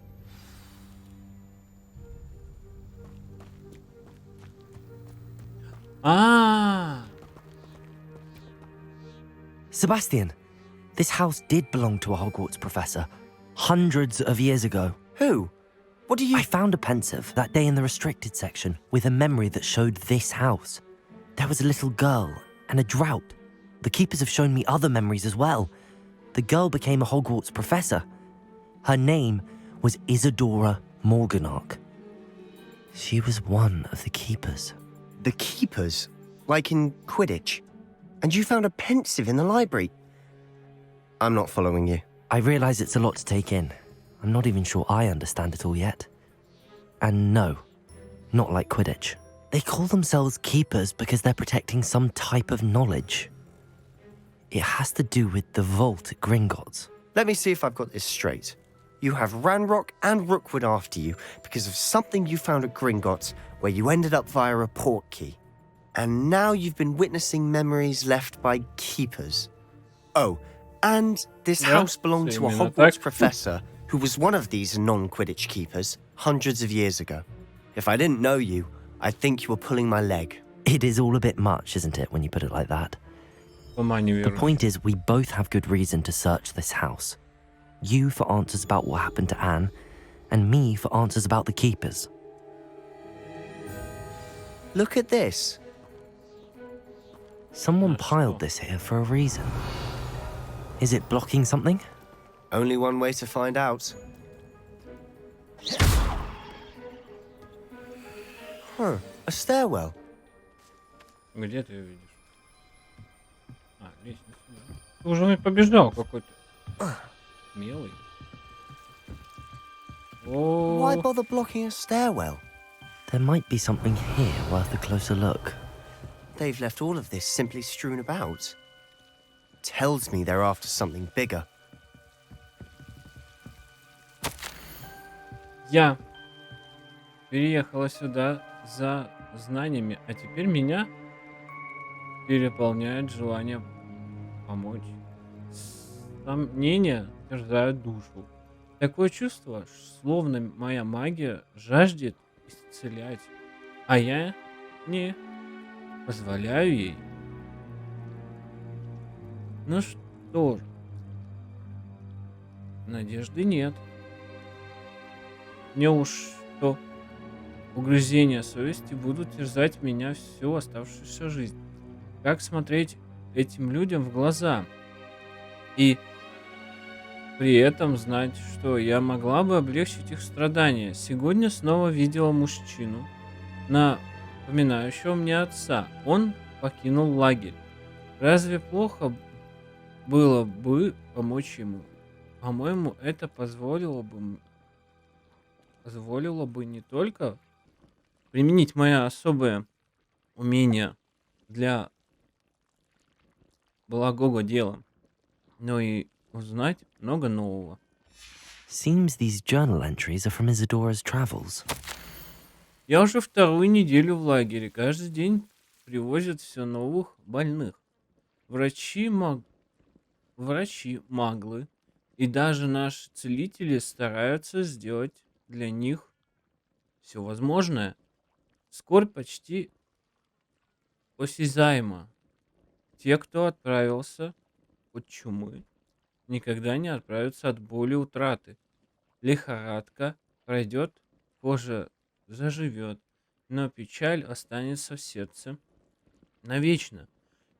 Ah. Sebastian, this house did belong to a Hogwarts professor hundreds of years ago. Who? What do you... I found a pensive that day in the restricted section with a memory that showed this house. There was a little girl and a drought. The keepers have shown me other memories as well. The girl became a Hogwarts professor. Her name was Isadora Morganach. She was one of the keepers. The keepers? Like in Quidditch? And you found a pensive in the library? I'm not following you. I realize it's a lot to take in. I'm not even sure I understand it all yet. And no, not like Quidditch. They call themselves keepers because they're protecting some type of knowledge. It has to do with the vault at Gringotts. Let me see if I've got this straight. You have Ranrock and Rookwood after you because of something you found at Gringotts where you ended up via a portkey. And now you've been witnessing memories left by keepers. Oh, and this house belonged to a Hogwarts professor who was one of these non-Quidditch keepers hundreds of years ago. If I didn't know you, I'd think you were pulling my leg. It is all a bit much, isn't it, when you put it like that? The point is, we both have good reason to search this house. You for answers about what happened to Anne, and me for answers about the keepers. Look at this. Someone piled this here for a reason. Is it blocking something? Only one way to find out. Huh, a stairwell. Где ты ее видишь? А, лестница, да. Ты уже побеждал какой-то. Смелый. Why bother blocking a stairwell? There might be something here worth a closer look. They've left all of this simply strewn about. Tells me they're after something bigger. Я переехала сюда за знаниями, а теперь меня переполняет желание помочь. Сомнения терзают душу. Такое чувство, словно моя магия жаждет исцелять, а я не позволяю ей. Ну что же, надежды нет. Мне уж что угрызения совести будут терзать меня всю оставшуюся жизнь. Как смотреть этим людям в глаза и при этом знать, что я могла бы облегчить их страдания. Сегодня снова видела мужчину, напоминающего мне отца. Он покинул лагерь. Разве плохо было бы помочь ему? По-моему, это позволило бы не только применить мои особые умения для благого дела, но и узнать много нового. Seems these journal entries are from Isadora's travels. Я уже вторую неделю в лагере. Каждый день привозят все новых больных. Врачи, маглы и даже наши целители стараются сделать для них все возможное. Скорбь почти осязаема. Те, кто отправился от чумы, никогда не отправятся от боли утраты. Лихорадка пройдет, кожа заживет, но печаль останется в сердце навечно.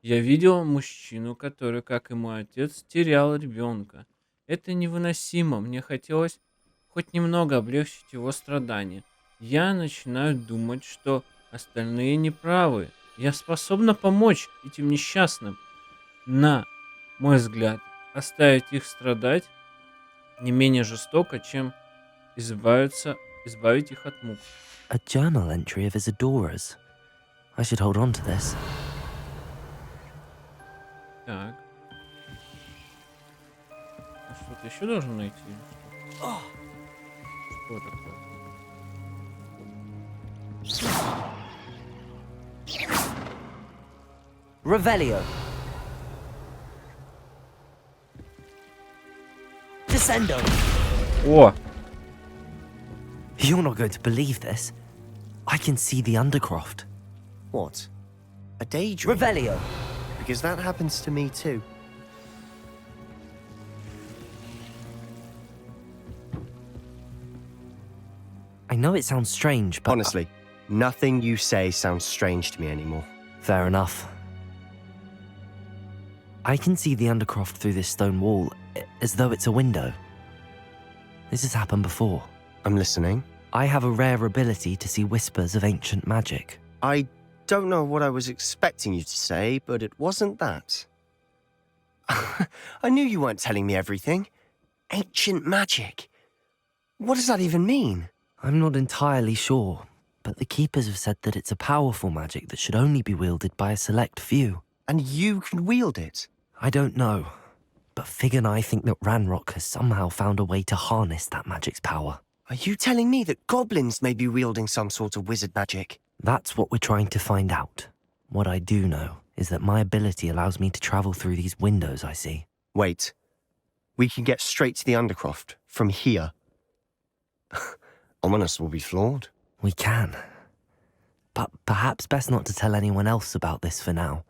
Я видел мужчину, который, как и мой отец, терял ребенка. Это невыносимо. Мне хотелось хоть немного облегчить его страдания. Я начинаю думать, что остальные неправы. Я способна помочь этим несчастным. На мой взгляд, оставить их страдать не менее жестоко, чем избавить их от мук. A journal entry of Isadora's. I should hold on to this. Так. А что-то еще должен найти? Что такое? Revelio. Descendo. О! You're not going to believe this. I can see the Undercroft. What? A daydream? Revelio. Because that happens to me too. I know it sounds strange, but... Honestly, nothing you say sounds strange to me anymore. Fair enough. I can see the Undercroft through this stone wall, as though it's a window. This has happened before. I'm listening. I have a rare ability to see whispers of ancient magic. I don't know what I was expecting you to say, but it wasn't that. I knew you weren't telling me everything. Ancient magic. What does that even mean? I'm not entirely sure, but the Keepers have said that it's a powerful magic that should only be wielded by a select few. And you can wield it? I don't know, but Fig and I think that Ranrock has somehow found a way to harness that magic's power. Are you telling me that goblins may be wielding some sort of wizard magic? That's what we're trying to find out. What I do know is that my ability allows me to travel through these windows I see. Wait. We can get straight to the Undercroft from here. Ominous will be flawed. We can. But perhaps best not to tell anyone else about this for now.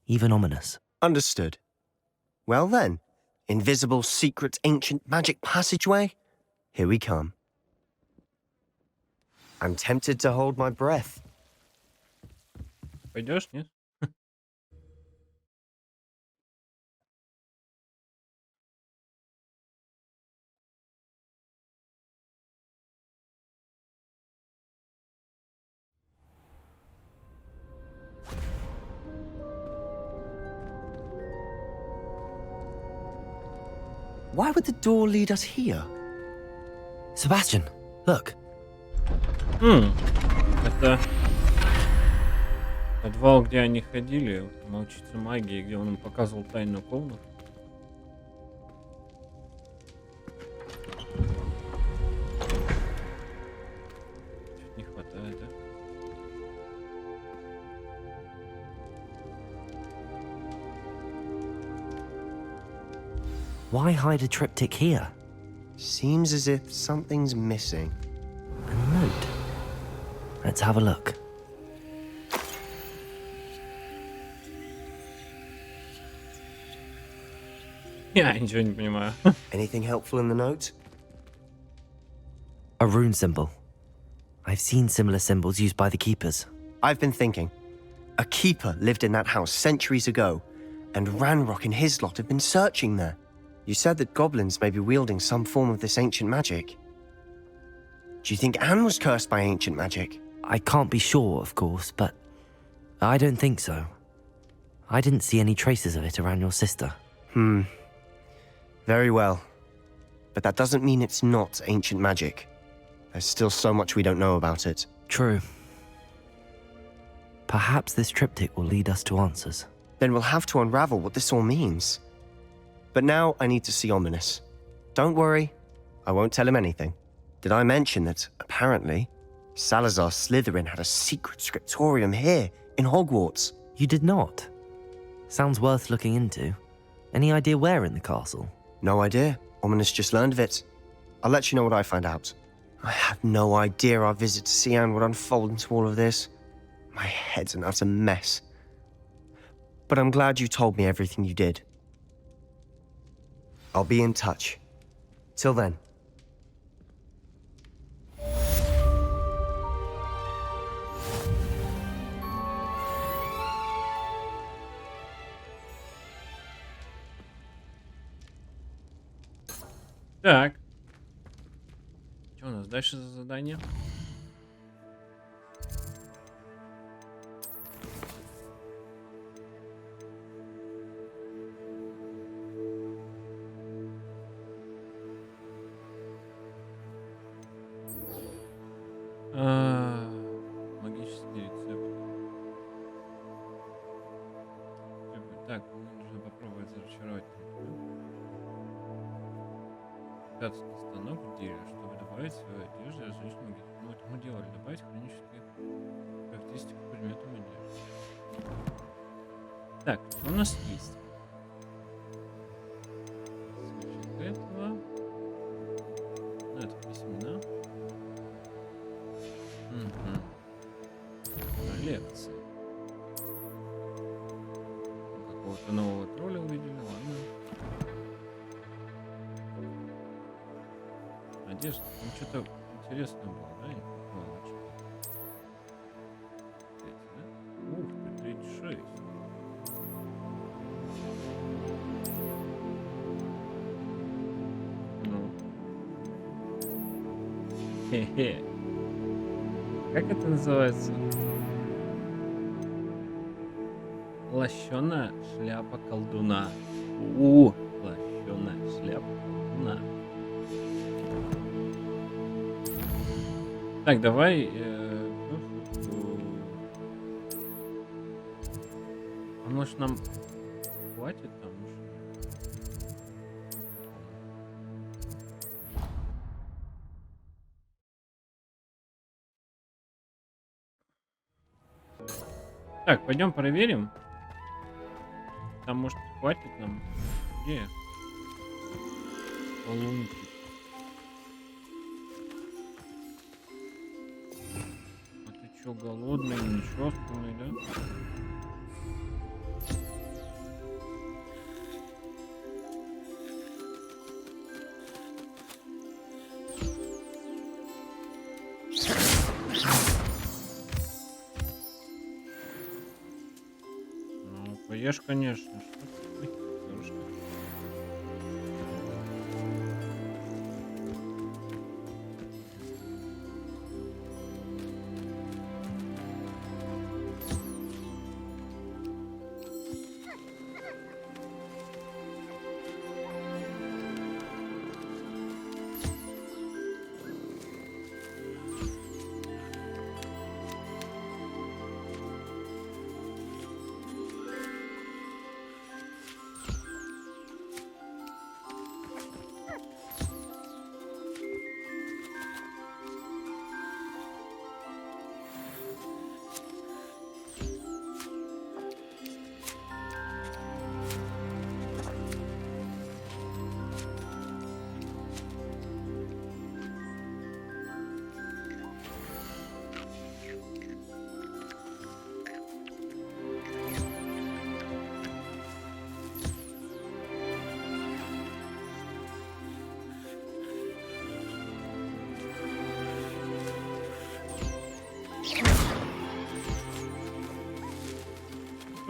Even Ominous. Understood. Well then, invisible, secret, ancient magic passageway? Here we come. I'm tempted to hold my breath. Пойдешь, нет? Why would the door lead us here? Sebastian, look. Это подвал, где они ходили, научиться магии, где он им показывал тайную комнату. Чуть не хватает, да? Why hide a triptych here? Seems as if something's missing. A note. Let's have a look. Я ничего не понимаю. Anything helpful in the note? A rune symbol. I've seen similar symbols used by the keepers. I've been thinking. A keeper lived in that house centuries ago, and Ranrock and his lot have been searching there. You said that goblins may be wielding some form of this ancient magic. Do you think Anne was cursed by ancient magic? I can't be sure, of course, but I don't think so. I didn't see any traces of it around your sister. Very well. But that doesn't mean it's not ancient magic. There's still so much we don't know about it. True. Perhaps this triptych will lead us to answers. Then we'll have to unravel what this all means. But now I need to see Ominous. Don't worry, I won't tell him anything. Did I mention that, apparently, Salazar Slytherin had a secret scriptorium here in Hogwarts? You did not? Sounds worth looking into. Any idea where in the castle? No idea. Ominous just learned of it. I'll let you know what I find out. I had no idea our visit to Cian would unfold into all of this. My head's an utter mess. But I'm glad you told me everything you did. I'll be in touch. Till then. Так. Что у нас дальше за задание? Магический рецепт. Так, нужно попробовать зачаровать. Пятый станок в деле, чтобы добавить в свою одежду различные магии. Ну, это мы делали, добавить хронические характеристики к предметам одежды. Так, что у нас есть? Свечек этого. Ну, это письмена. Лекции. Какого-то нового тролля увидели, ладно. Одежда, там что-то интересное было, да? Ух ты, 36. Ну. Хе-хе. Как это называется? Лощеная шляпа колдуна. Лощеная шляпа колдуна. Так, давай. А может нам хватит там уж? Так, пойдем проверим. Там может хватит нам. Где? Лунтик. А ты чё, голодный, нечёсканный, да? Ну, поешь, конечно. Что ты? Ой, хорошо.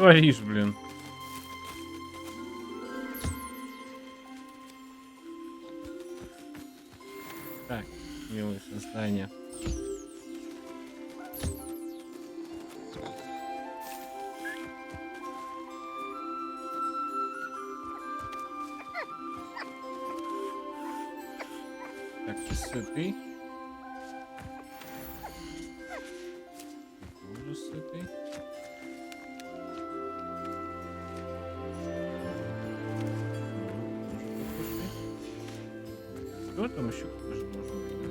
творишь, блин? Так, милые создания. Так, ты сытый. Ты тоже сытый. Что там еще тоже должен быть, да?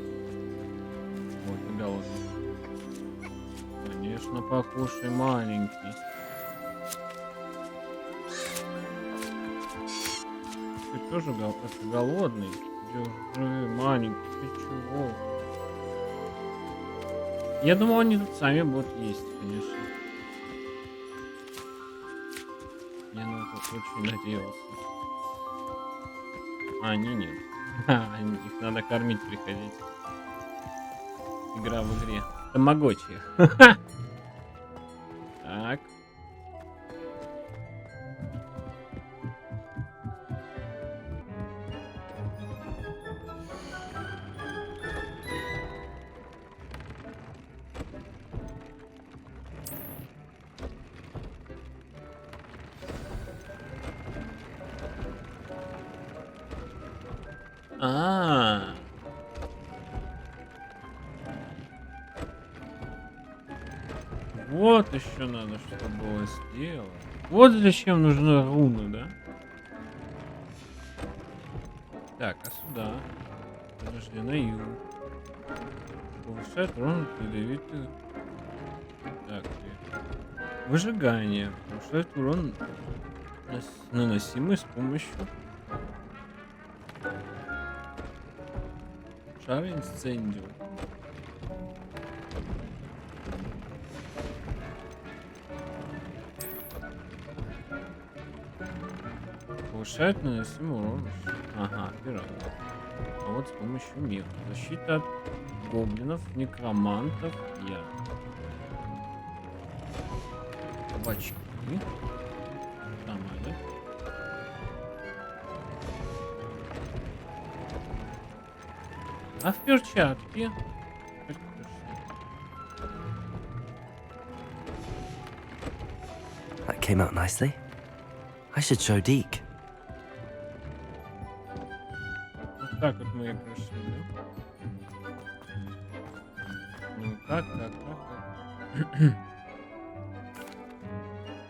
Вот, ты голодный. Конечно, покушай, маленький. Ты тоже голодный? Держи, маленький, ты чего? Я думал, они тут сами будут есть, конечно. Я на это очень надеялся. А, они нет. Их надо кормить приходить. Игра в игре. Тамагочи. Так. А, вот еще надо, что было сделать. Вот зачем нужны руны, да? Так, а сюда? Подожди, на юг. Повышает урон от ядовитых. Так, выжигание. Повышает урон, наносимый с помощью шара инцендио. Повышает наносимый урон. Ага, пират. А вот с помощью мира. Защита от гоблинов, некромантов, Бачки. Нормально. А в перчатке? That came out nicely. I should show Deke. Вот так вот мы и прошли, да? Ну как?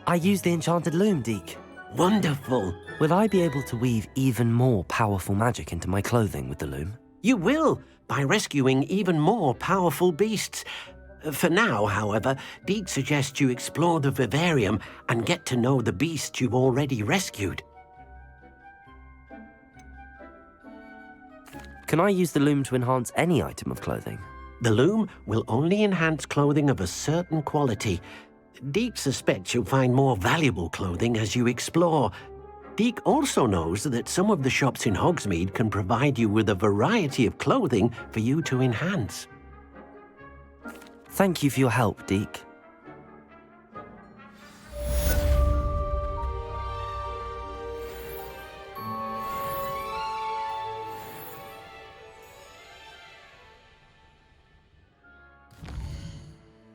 I used the enchanted loom, Deke. Wonderful. Will I be able to weave even more powerful magic into my clothing with the loom? You will, by rescuing even more powerful beasts. For now, however, Deke suggests you explore the vivarium and get to know the beasts you've already rescued. Can I use the loom to enhance any item of clothing? The loom will only enhance clothing of a certain quality. Deke suspects you'll find more valuable clothing as you explore. Deke also knows that some of the shops in Hogsmeade can provide you with a variety of clothing for you to enhance. Thank you for your help, Deke.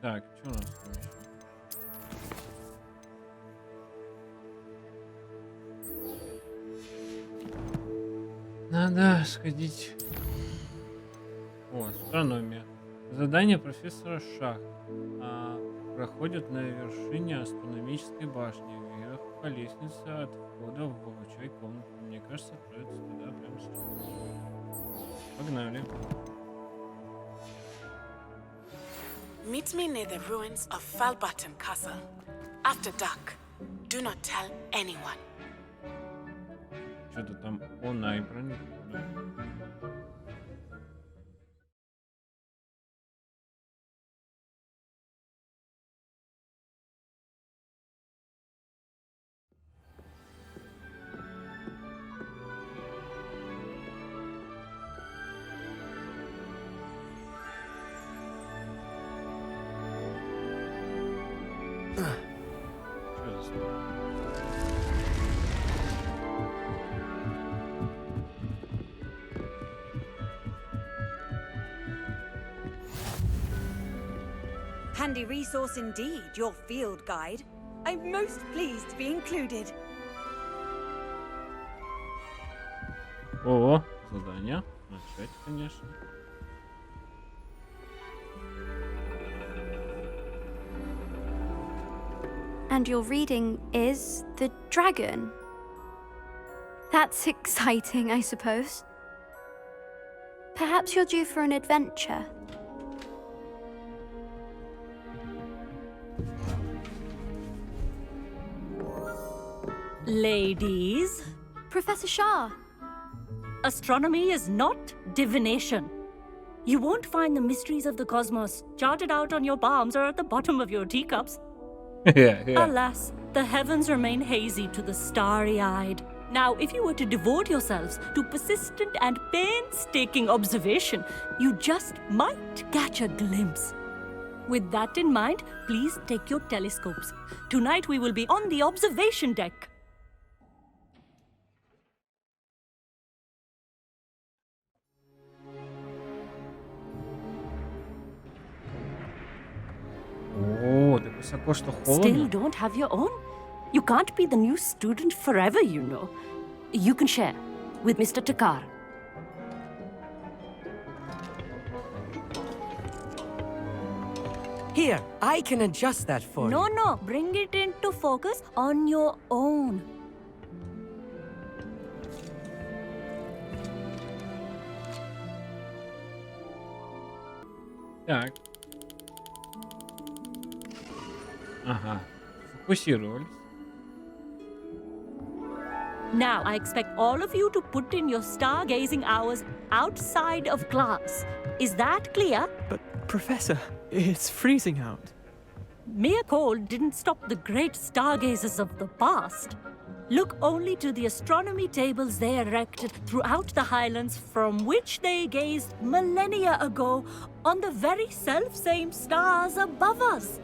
Так, что у нас там еще? Надо сходить. О, астрономия. Задание профессора Шах. Проходит на вершине астрономической башни. Вверх по лестнице от входа в волчай комнату. Мне кажется, отправиться туда прямо сейчас. Погнали. Meet me near the ruins of Falbutton Castle. After dark. Do not tell anyone. Что-то там онайбран. Что за Handy resource indeed, your field guide. I'm most pleased to be included. О, задание. Начать, конечно. And your reading is The Dragon. That's exciting, I suppose. Perhaps you're due for an adventure. Ladies, Professor Shah. astronomy is not divination. You won't find the mysteries of the cosmos charted out on your palms or at the bottom of your teacups. Yeah. Alas, the heavens remain hazy to the starry-eyed. Now, if you were to devote yourselves to persistent and painstaking observation, you just might catch a glimpse. With that in mind, please take your telescopes. Tonight we will be on the observation deck. О, так высоко, что Still холодно. don't have your own? You can't be the new student forever, you know. You can share with Mr. Takar. Here, I can adjust that for you. No, bring it into focus on your own. Так. Ага. Фокусировались. Now, I expect all of you to put in your stargazing hours outside of class. Is that clear? But, Professor, it's freezing out. Mere cold didn't stop the great stargazers of the past. Look only to the astronomy tables they erected throughout the highlands from which they gazed millennia ago on the very self-same stars above us.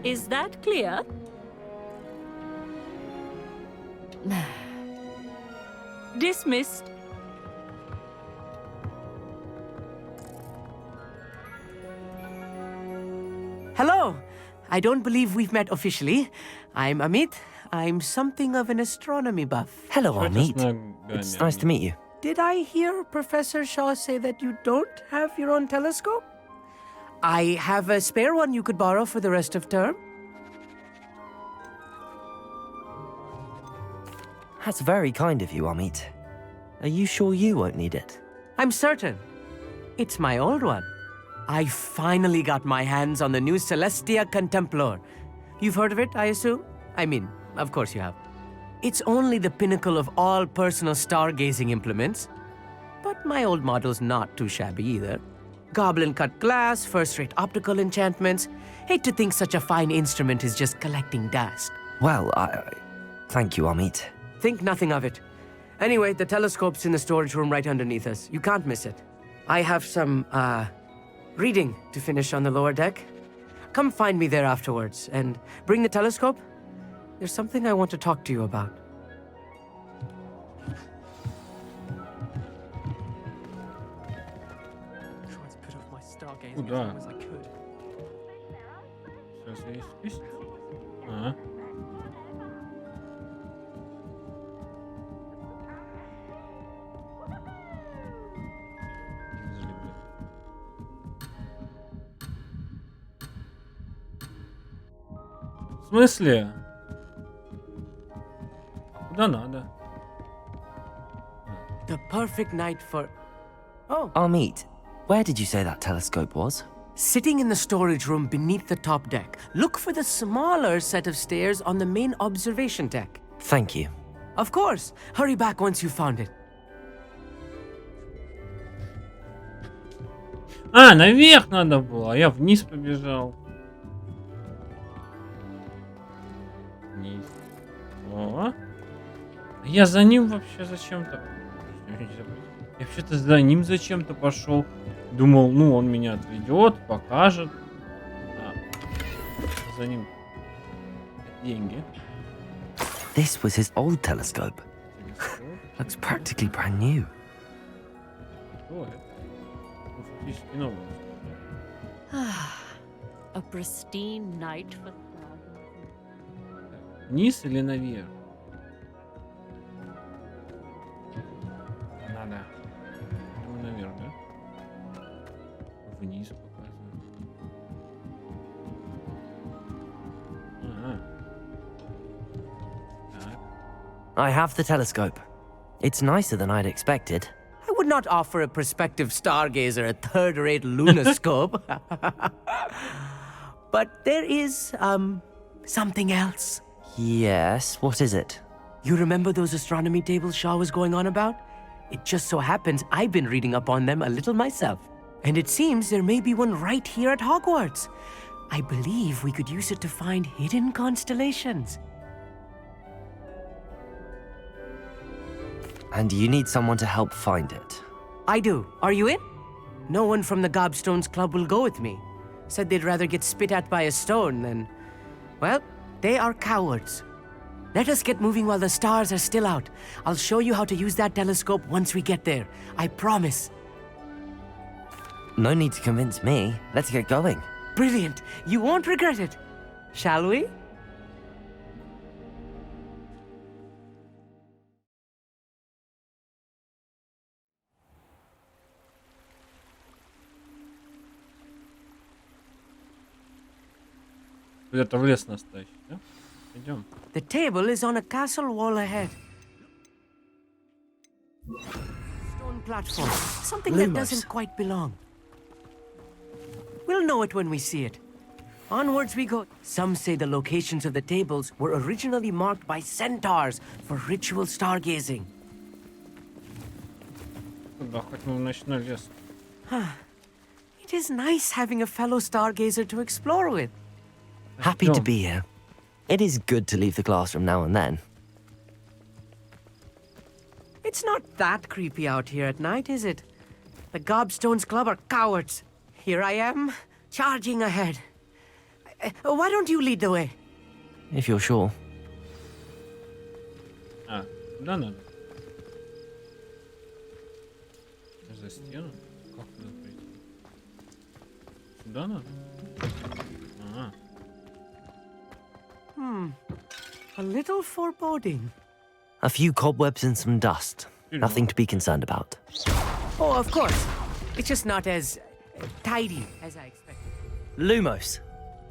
Is that clear? Dismissed. Hello! I don't believe we've met officially. I'm Amit. I'm something of an astronomy buff. Hello, Amit. It's nice to meet you. Did I hear Professor Shaw say that you don't have your own telescope? I have a spare one you could borrow for the rest of term. That's very kind of you, Amit. Are you sure you won't need it? I'm certain. It's my old one. I finally got my hands on the new Celestia Contemplar. You've heard of it, I assume? I mean, of course you have. It's only the pinnacle of all personal stargazing implements. But my old model's not too shabby either. Goblin-cut glass, first-rate optical enchantments. Hate to think such a fine instrument is just collecting dust. Well, thank you, Amit. Think nothing of it. Anyway, the telescope's in the storage room right underneath us. You can't miss it. I have some, reading to finish on the lower deck. Come find me there afterwards, and bring the telescope. There's something I want to talk to you about. Tried to put off my stargazing as long as I could. Сейчас я спись. Ага. В смысле? Куда надо? The perfect night for... Oh. Amit, where did you say that telescope was? Sitting in the storage room beneath the top deck. Look for the smaller set of stairs on the main observation deck. Thank you. Of course. Hurry back once you found it. А, наверх надо было, а я вниз побежал. Вниз. О. Я за ним вообще зачем-то... Я вообще-то за ним зачем-то пошел. Думал, ну, он меня отведет, покажет. А, за ним деньги. This was his old telescope. Looks practically brand new. Что это? Ну, фактически новый. A pristine night for Вниз или наверх? Надо. Думаю, наверх, да? Вниз показывает. Ага. Так. I have the telescope. It's nicer than I'd expected. I would not offer a prospective stargazer a third-rate lunoscope. But there is, something else. Yes, what is it? You remember those astronomy tables Shaw was going on about? It just so happens I've been reading up on them a little myself. And it seems there may be one right here at Hogwarts. I believe we could use it to find hidden constellations. And you need someone to help find it. I do. Are you in? No one from the Gobstones Club will go with me. Said they'd rather get spit at by a stone than... Well, they are cowards. Let us get moving while the stars are still out. I'll show you how to use that telescope once we get there. I promise. No need to convince me. Let's get going. Brilliant. You won't regret it. Shall we? Куда-то в лес нас тащит, да? Идем. The table is on a castle wall ahead. Stone platform. Something that doesn't quite belong. We'll know it when we see it. Onwards we go. Some say the locations of the tables were originally marked by centaurs for ritual stargazing. Куда? Хоть мы в ночной лес. It is nice having a fellow stargazer to explore with. Happy to be here. It is good to leave the classroom now and then. It's not that creepy out here at night, is it? The Gobstones Club are cowards. Here I am, charging ahead. Why don't you lead the way? If you're sure. А, куда надо? За стену? Как туда прийти? Сюда надо? Ага. A little foreboding. A few cobwebs and some dust. Nothing to be concerned about. Oh, of course. It's just not as tidy as I expected. Lumos.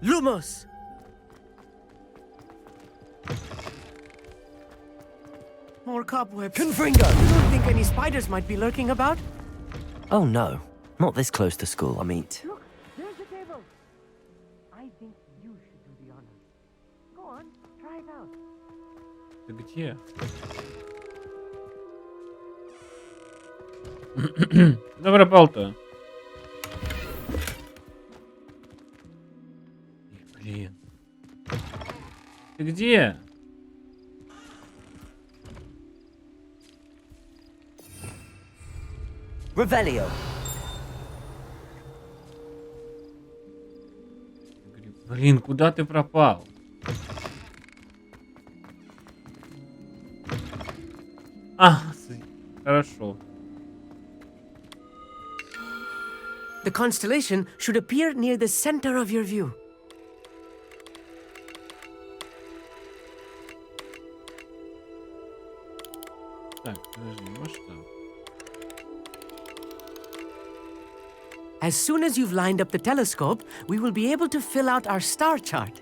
Lumos! More cobwebs. Confringo! You don't think any spiders might be lurking about? Oh no. Not this close to school, I mean. Look, there's the table. I think you should do the honors. Go on, try it out. Ты где? Куда пропал-то? Блин. Ты где? Revelio. Блин, куда ты пропал? Хорошо. The constellation should appear near the center of your view. Так, подожди, масштаб. As soon as you've lined up the telescope, we will be able to fill out our star chart.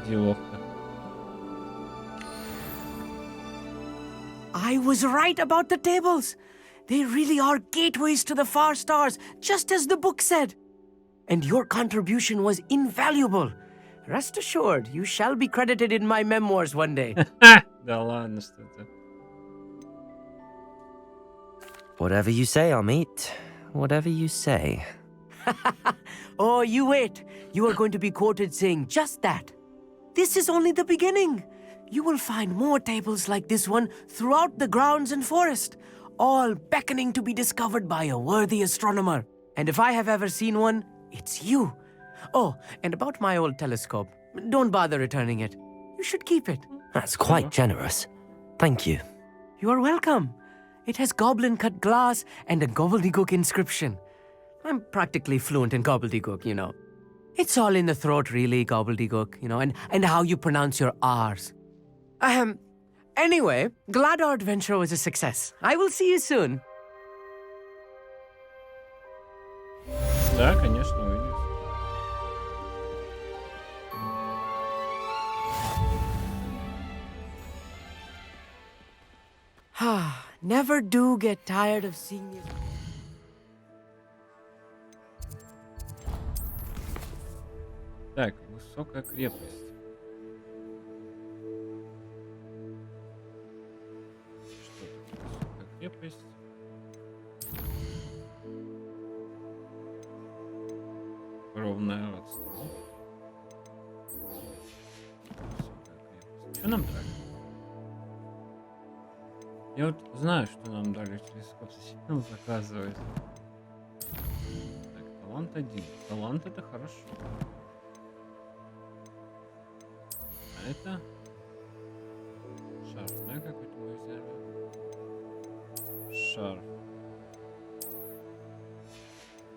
Деловка. I was right about the tables. They really are gateways to the far stars, just as the book said. And your contribution was invaluable. Rest assured, you shall be credited in my memoirs one day. Да ладно, что это. Whatever you say, Amit. Whatever you say. Oh, you wait. You are going to be quoted saying just that. This is only the beginning. You will find more tables like this one throughout the grounds and forest, all beckoning to be discovered by a worthy astronomer. And if I have ever seen one, it's you. Oh, and about my old telescope, don't bother returning it. You should keep it. That's quite generous. Thank you. You are welcome. It has goblin-cut glass and a gobbledygook inscription. I'm practically fluent in gobbledygook, you know. It's all in the throat, really, gobbledygook, you know, and how you pronounce your R's. Anyway, glad our adventure was a success. I will see you soon. Да, конечно, увидимся. Never do get tired of seeing you. Так, высокая крепость. Что такое высокая крепость? Ровное родство. Высокая крепость. Что нам дали? Я вот знаю, что нам дали телескоп. Зачем нам заказывать? Так, талант 1. Талант это хорошо. А это шарф, да, какой-то мы взяли? Шарф.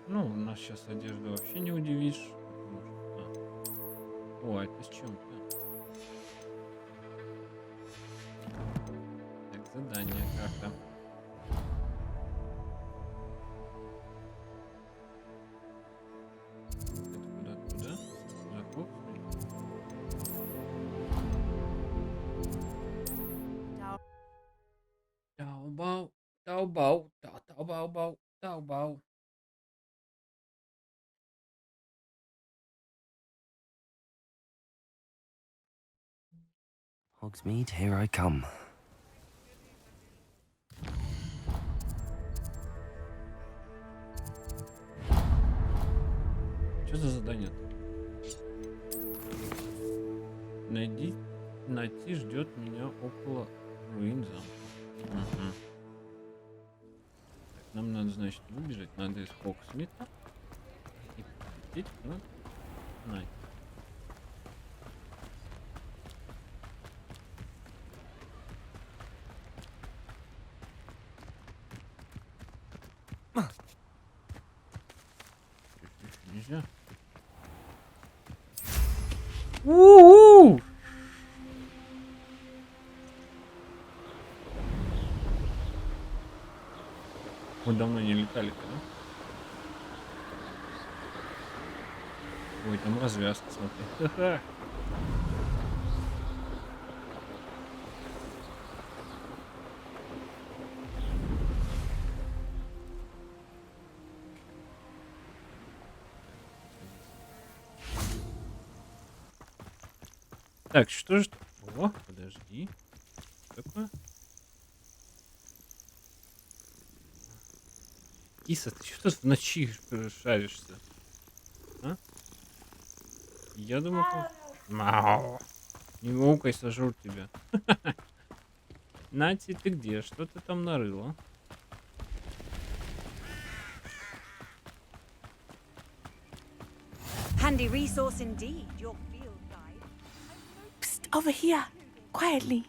Ну, у нас сейчас одежда вообще не удивишь. О, это с чем-то. Так, задание, карта. Это куда? Закоп? Таобао, таобао, таобао, таобао. Hogsmeade, here I come. Что за задание? Найти ждет меня около руин замка. Угу. Так, нам надо, значит, выбежать. Надо из Хогсмита и полететь на Найт. Нельзя. У-у-у! Мы давно не летали, да? Ой, там развязка, смотри. Ха-ха. Так, что же... О, подожди. Что такое? Киса, ты что в ночи шаришься? А? Я думаю, что... Не мукай, сожрут тебя. Нати, ты где? Что ты там нарыла? Handy resource indeed, your field guide. Psst, over here, quietly.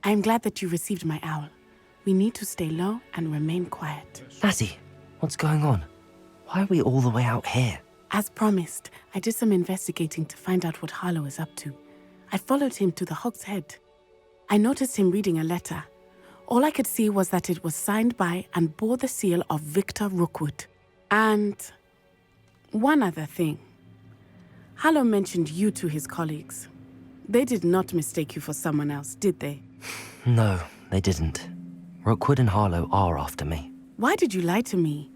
I am glad that you received my owl. We need to stay low and remain quiet. Natty, what's going on? Why are we all the way out here? As promised, I did some investigating to find out what Harlow is up to. I followed him to the Hog's Head. I noticed him reading a letter. All I could see was that it was signed by and bore the seal of Victor Rookwood. And one other thing. Harlow mentioned you to his colleagues. They did not mistake you for someone else, did they? No, they didn't. Rookwood and Harlow are after me. Why did you lie to me?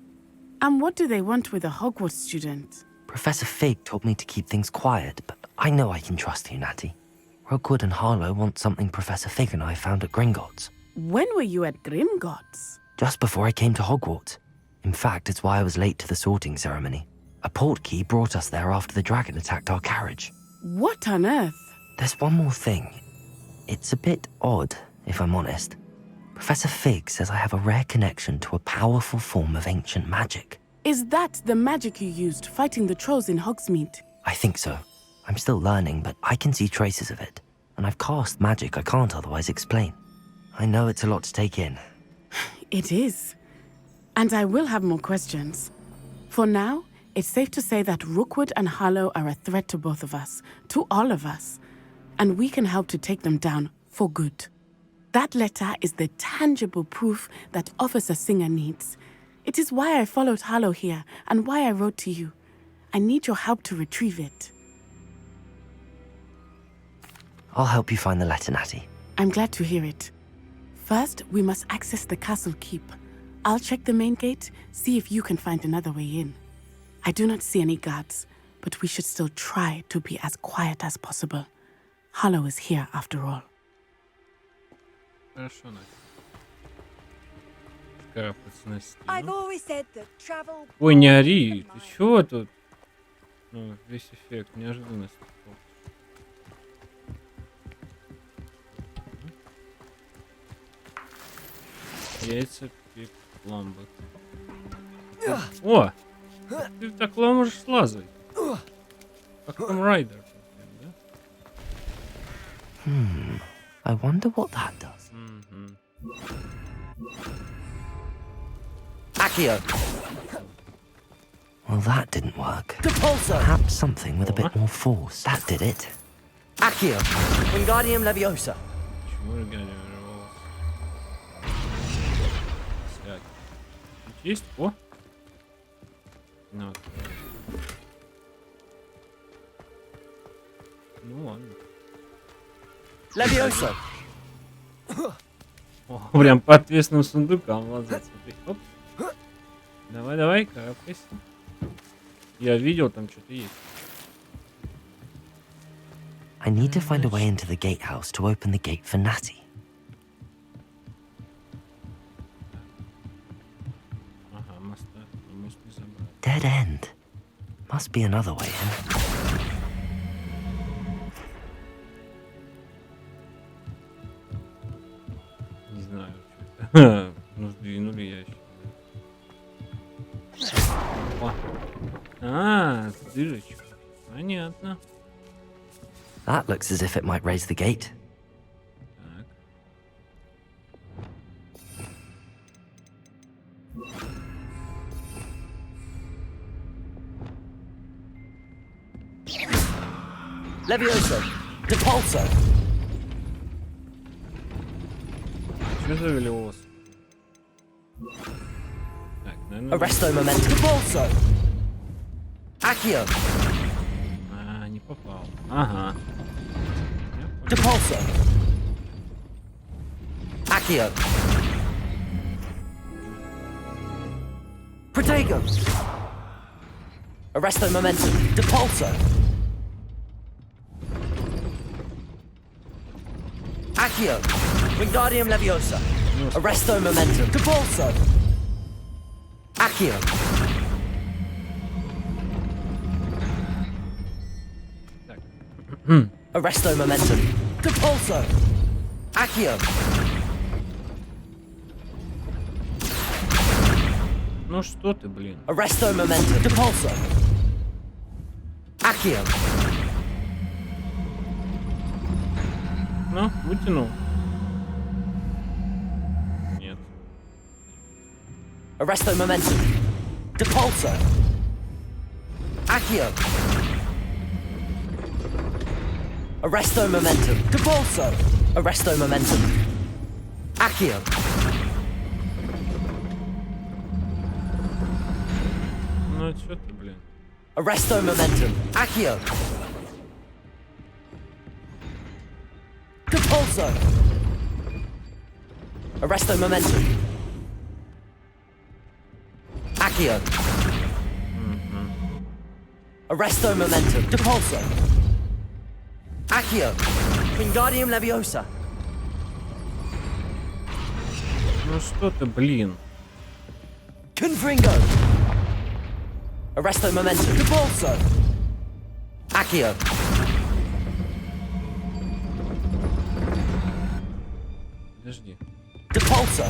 And what do they want with a Hogwarts student? Professor Fig told me to keep things quiet, but I know I can trust you, Natty. Rookwood and Harlow want something Professor Fig and I found at Gringotts. When were you at Grimgotts? Just before I came to Hogwarts. In fact, it's why I was late to the sorting ceremony. A portkey brought us there after the dragon attacked our carriage. What on earth? There's one more thing. It's a bit odd, if I'm honest. Professor Fig says I have a rare connection to a powerful form of ancient magic. Is that the magic you used fighting the trolls in Hogsmeade? I think so. I'm still learning, but I can see traces of it. And I've cast magic I can't otherwise explain. I know it's a lot to take in. It is. And I will have more questions. For now, it's safe to say that Rookwood and Harlow are a threat to both of us, to all of us. And we can help to take them down for good. That letter is the tangible proof that Officer Singer needs. It is why I followed Harlow here and why I wrote to you. I need your help to retrieve it. I'll help you find the letter, Natty. I'm glad to hear it. First, we must access the castle keep. I'll check the main gate, see if you can find another way in. I do not see any guards, but we should still try to be as quiet as possible. Harlow is here after all. Хорошо, Настя. Карабкаться на стену. I've always said that travel. Ой, не ори, ты чего тут? Ну, весь эффект, неожиданность. Яйца пик ламбы. О! Ты так можешь слазать. Как там Райдер. I wonder what that does. Accio! Well, that didn't work. Depulso! Perhaps something with a bit more force. That did it. Accio! Wingardium Leviosa! Почему Wingardium Leviosa? Есть? О! Ну, ну ладно. Leviosa! О, прям по ответственным сундукам лазать. Смотри. Оп. Давай, давай, карабкайся. Я видел, там что-то есть. I need to find a way into the gatehouse to open the gate for Natty. Ага, мост не забрал. Dead end. Must be another way in. Не знаю, что это. Ну, сдвинули ящик. О. А, с дырочкой. Понятно. That looks as if it might raise the gate. Так. Leviosa! Depulso! Что за Левиоса? Так, наверное... Arresto Momentum! Depulso! Accio! А, не попал. Ага. Depulso! Accio! Protego! Arresto Momentum! Depulso! Accio! Wingardium Leviosa! Arresto Momentum! Depulso! Accio! Arresto Momentum! Depulso! Accio! Ну что ты, блин? Arresto Momentum! Depulso! Accio! Ну, вытянул. Нет. Arresto Momentum! Depulso! Accio! Arresto Momentum! Depulso! Arresto Momentum! Accio! Ну что ты, блин? Arresto Momentum! Accio! Depulso! Arresto Momentum! Accio! Arresto Momentum! Depulso! Accio! Wingardium Leviosa! Ну что ты, блин? Confringo! Arresto Momentum! Depulso! Accio! Подожди. Depulso.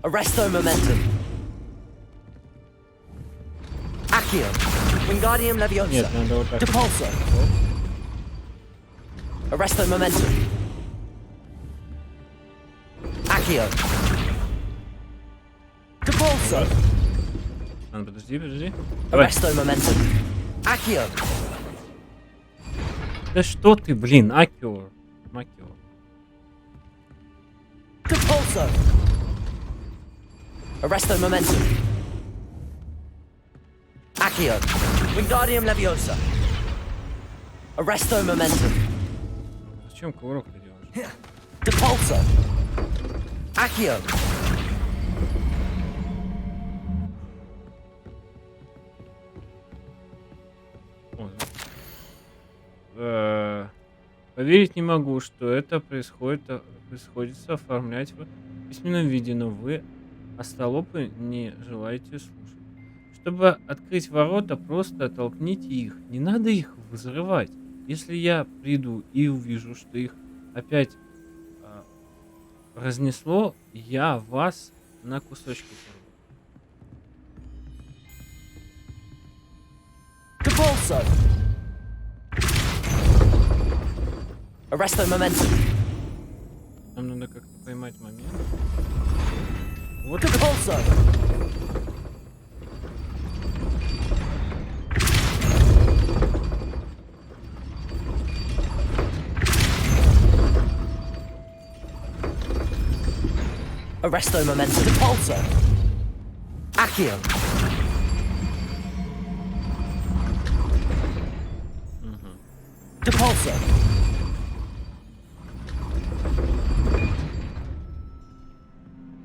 Arresto momentum. Accio. Wingardium Leviosa. Нет, надо вот так. Depulso. Arresto momentum. Accio. Depulso. Подожди. Давай. Arresto momentum. Accio. Да что ты, блин, Акио. Макио. Depulso. Arresto momentum. Accio. Wingardium Leviosa. Arresto momentum. Зачем кувырок ты делаешь? Depulso. Accio. Поверить не могу, что это приходится оформлять в письменном виде, но вы, остолопы, не желаете слушать. Чтобы открыть ворота, просто оттолкните их. Не надо их взрывать. Если я приду и увижу, что их опять разнесло, я вас на кусочки порву. Depulso. Arresto momentum. Нам надо как-то поймать момент. Вот Depulso. Arresto momentum. Depulso. Accio. Depulso.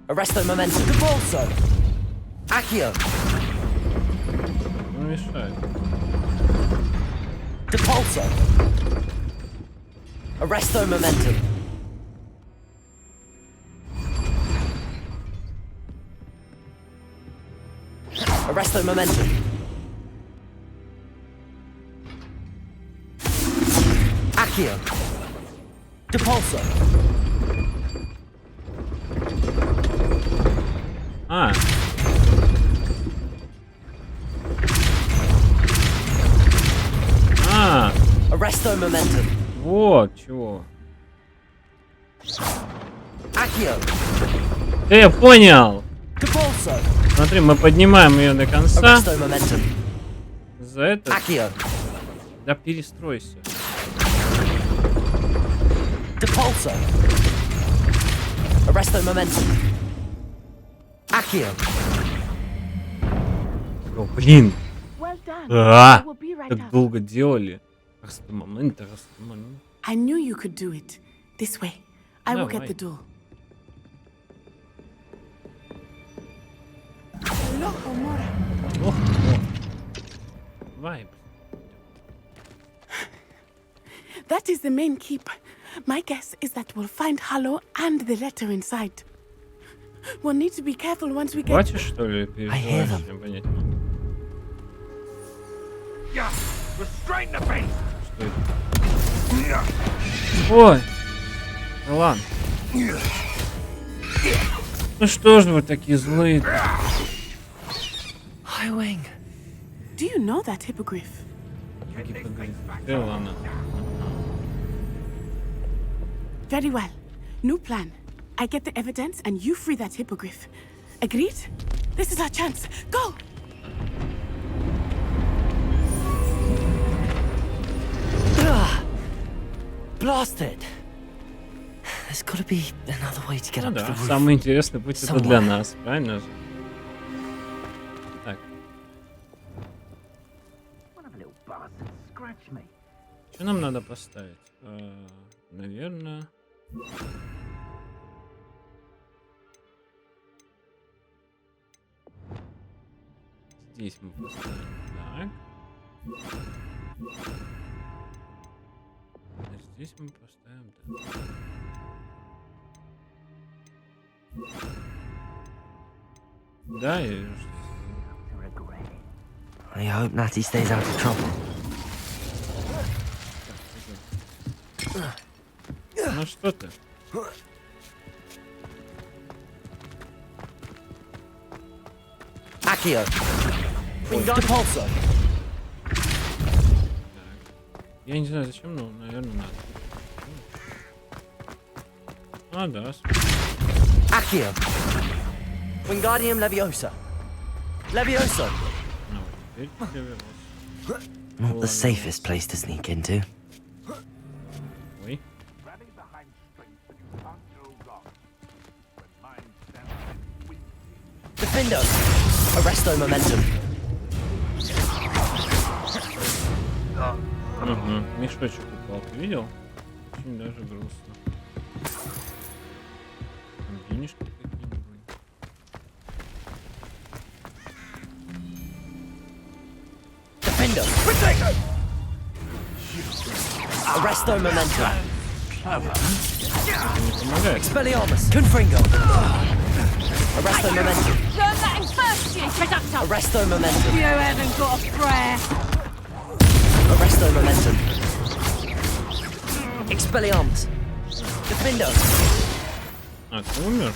Arresto momentum. Depulso. Accio. он мешает. Depulso. Arresto momentum. Arresto momentum. Accio. Depulso. Arresto momentum. Вот чего. Accio. Да я понял. Depulso. Смотри, мы поднимаем ее до конца. Arresto momentum. За это. Accio. Да перестройся. Depulso. Arresto momentum. Accio. О, блин. Well done. I will be right Так up. долго делали. Раз момент. I knew you could do it. This way. I will get Давай. the door. Ох, вайб. That is the main keep. My guess is that we'll find Hallow and the letter inside. We'll need to be careful once we get... Плачешь, что ли? Переживаешь? Я понять не могу. Restrain the beast! Что это? Ой! Ну ладно. Ну что ж вы такие злые? Highwing. Do you know that hippogriff? Гиппогрифы. Ладно. Very well. New plan. I get the evidence and you free that hippogriff. Agreed? This is our chance. Go! Blasted. There's got to be another way to get Ну up to да, the roof. самый интересный путь это для нас, правильно же? Так. Что нам надо поставить? Наверное... Здесь мы поставим так. А здесь мы поставим так. Да, я вижу, что I hope Natty stays out of trouble. Ну что ты? Accio. Depulso. Я не знаю зачем, но, наверное, надо. А, да. Accio. Wingardium Leviosa. Leviosa. Ну, теперь Левиоса. Not the safest place to sneak into. Ой. Defendo. Arresto momentum. Угу. Мешочек упал, ты видел? Очень даже грустно. Там денежки какие-нибудь. Defendo. Arresto momentum. Не помогает. Expelliarmus. Confringo. Arresto momentum. Learn that in first year, conductor. Arresto momentum. You haven't got a prayer. Arresto momentum. Expelliarmus. Defendo. А, ты умер?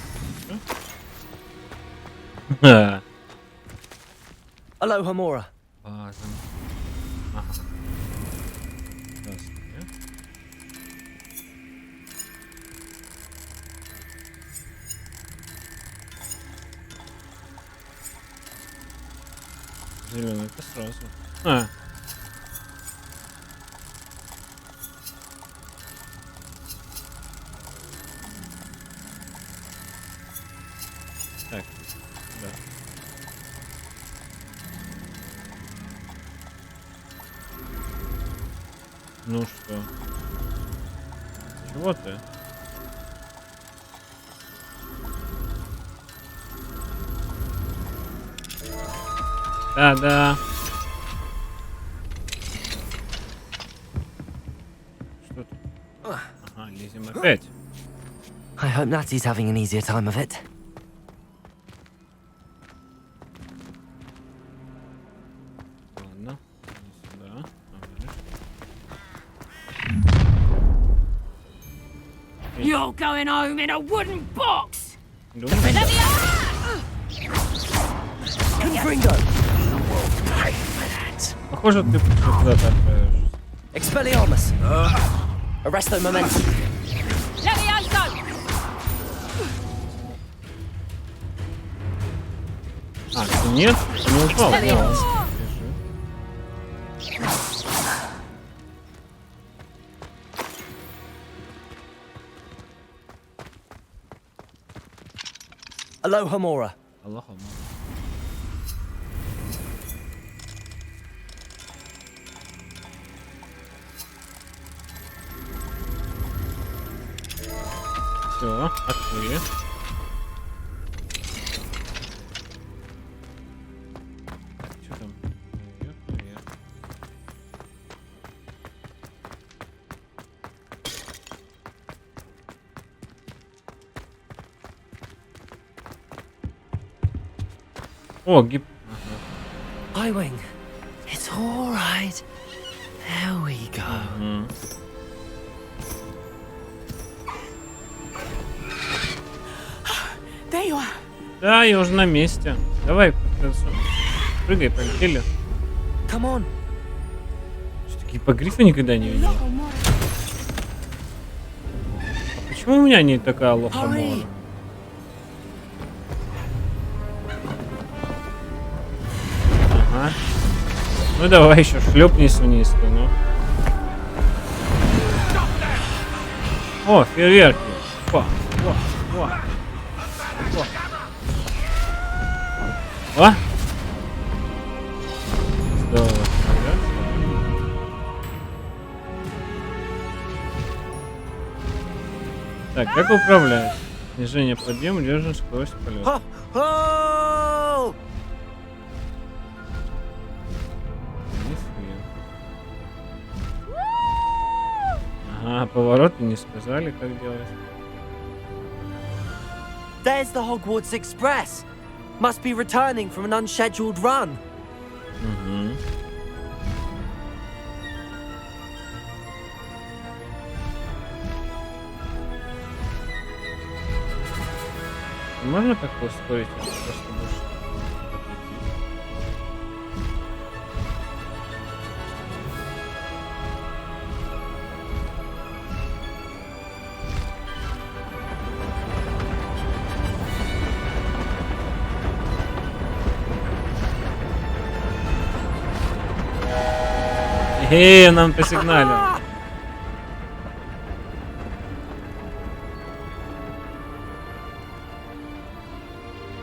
Ха. Aloha Mora. Ага. Здравствуйте. Зеленый это сразу. А. Так, да. Ну что? Чего ты? Да-да. Что тут? Ага, лезем опять. I hope Natty's having an easier time of it. Ладно, иди сюда. You're going home in a wooden box. Confringo. Похоже, ты куда-то отправишься. Expelliarmus. Arresto momentum. Levioso. А, ты нет? Ты не упал. Aloha Mora. Aloha. Все, открыли. Что там? Наверх. О, гип... Highwing. It's all right. There we go. There you are. Да, я уже на месте. Давай, прыгай, полетели. Come on. Что, гиппогрифы никогда не видел? А почему у меня не такая лохомора? Ага. Ну давай еще шлепнись вниз, ну. О, фейерверки. О. О! Здорово. Так, как управлять? Снижение подъема, держим скорость полета. Ага, повороты не сказали, как делать. There's the Hogwarts Express. Must be returning from an unscheduled run. Угу. Можно как-то ускорить это, просто больше Эй, нам посигналил.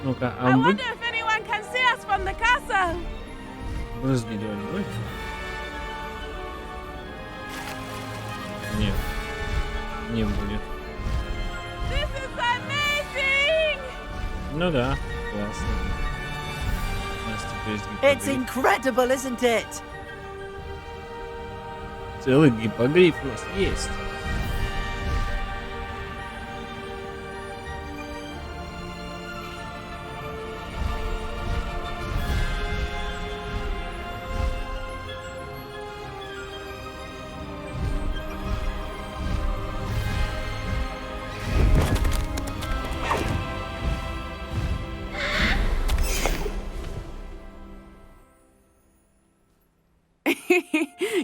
Ну-ка, а он будет? Брызги делать будет? Нет. Не будет. Ну да, классно. У нас теперь есть It's гиппогриф. incredible, isn't it? Целый гиппогриф у нас есть.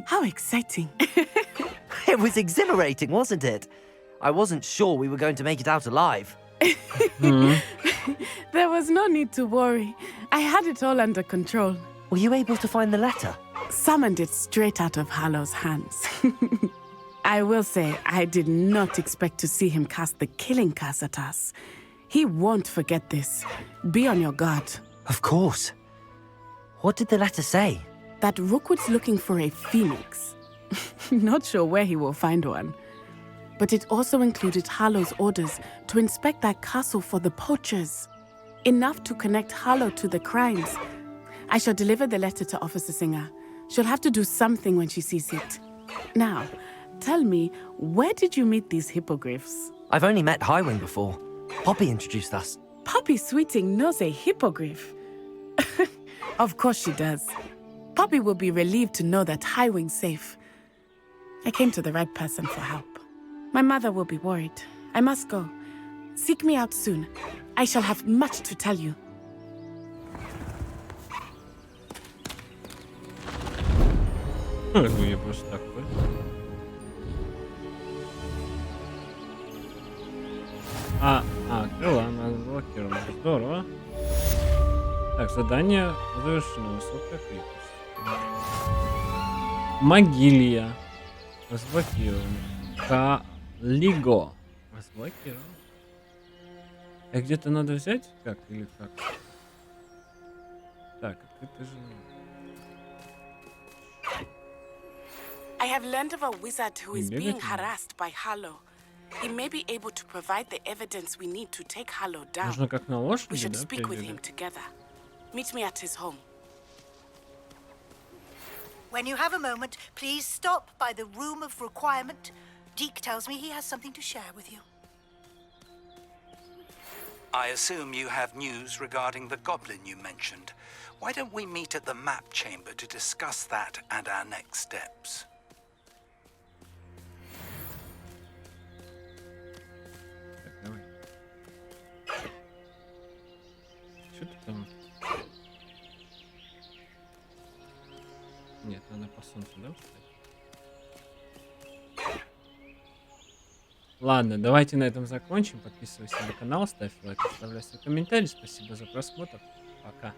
How exciting. It was exhilarating, wasn't it? I wasn't sure we were going to make it out alive. There was no need to worry. I had it all under control. Were you able to find the letter? Summoned it straight out of Hallow's hands. I will say, I did not expect to see him cast the killing curse at us. He won't forget this. Be on your guard. Of course. What did the letter say? That Rookwood's looking for a phoenix. Not sure where he will find one. But it also included Hallow's orders to inspect that castle for the poachers. Enough to connect Hallow to the crimes. I shall deliver the letter to Officer Singer. She'll have to do something when she sees it. Now, tell me, where did you meet these hippogriffs? I've only met Highwing before. Poppy introduced us. Poppy Sweeting knows a hippogriff. Of course she does. Poppy will be relieved to know that Highwing's safe. I came to the right person for help. My mother will be worried. I must go. Seek me out soon. I shall have much to tell you. Я просто такой. Крыла она заблокирована. Здорово. Так, задание завершено. Высокая крепость. Могилья. Разблокировано. Калиго. Разблокировано. Где-то надо взять? Как или как? Так, это же... I have learned of a wizard who is being harassed by Hallow. He may be able to provide the evidence we need to take Hallow down. Нужно как на лошади, We should да, speak with перебегать? him together. Meet me at his home. When you have a moment, please stop by the room of requirement. Deke tells me he has something to share with you. I assume you have news regarding the goblin you mentioned. Why don't we meet at the map chamber to discuss that and our next steps? Давай. Что ты там? Нет, надо по солнцу, да? Ладно, давайте на этом закончим. Подписывайся на канал, ставь лайк, оставляй свой комментарий. Спасибо за просмотр. Пока.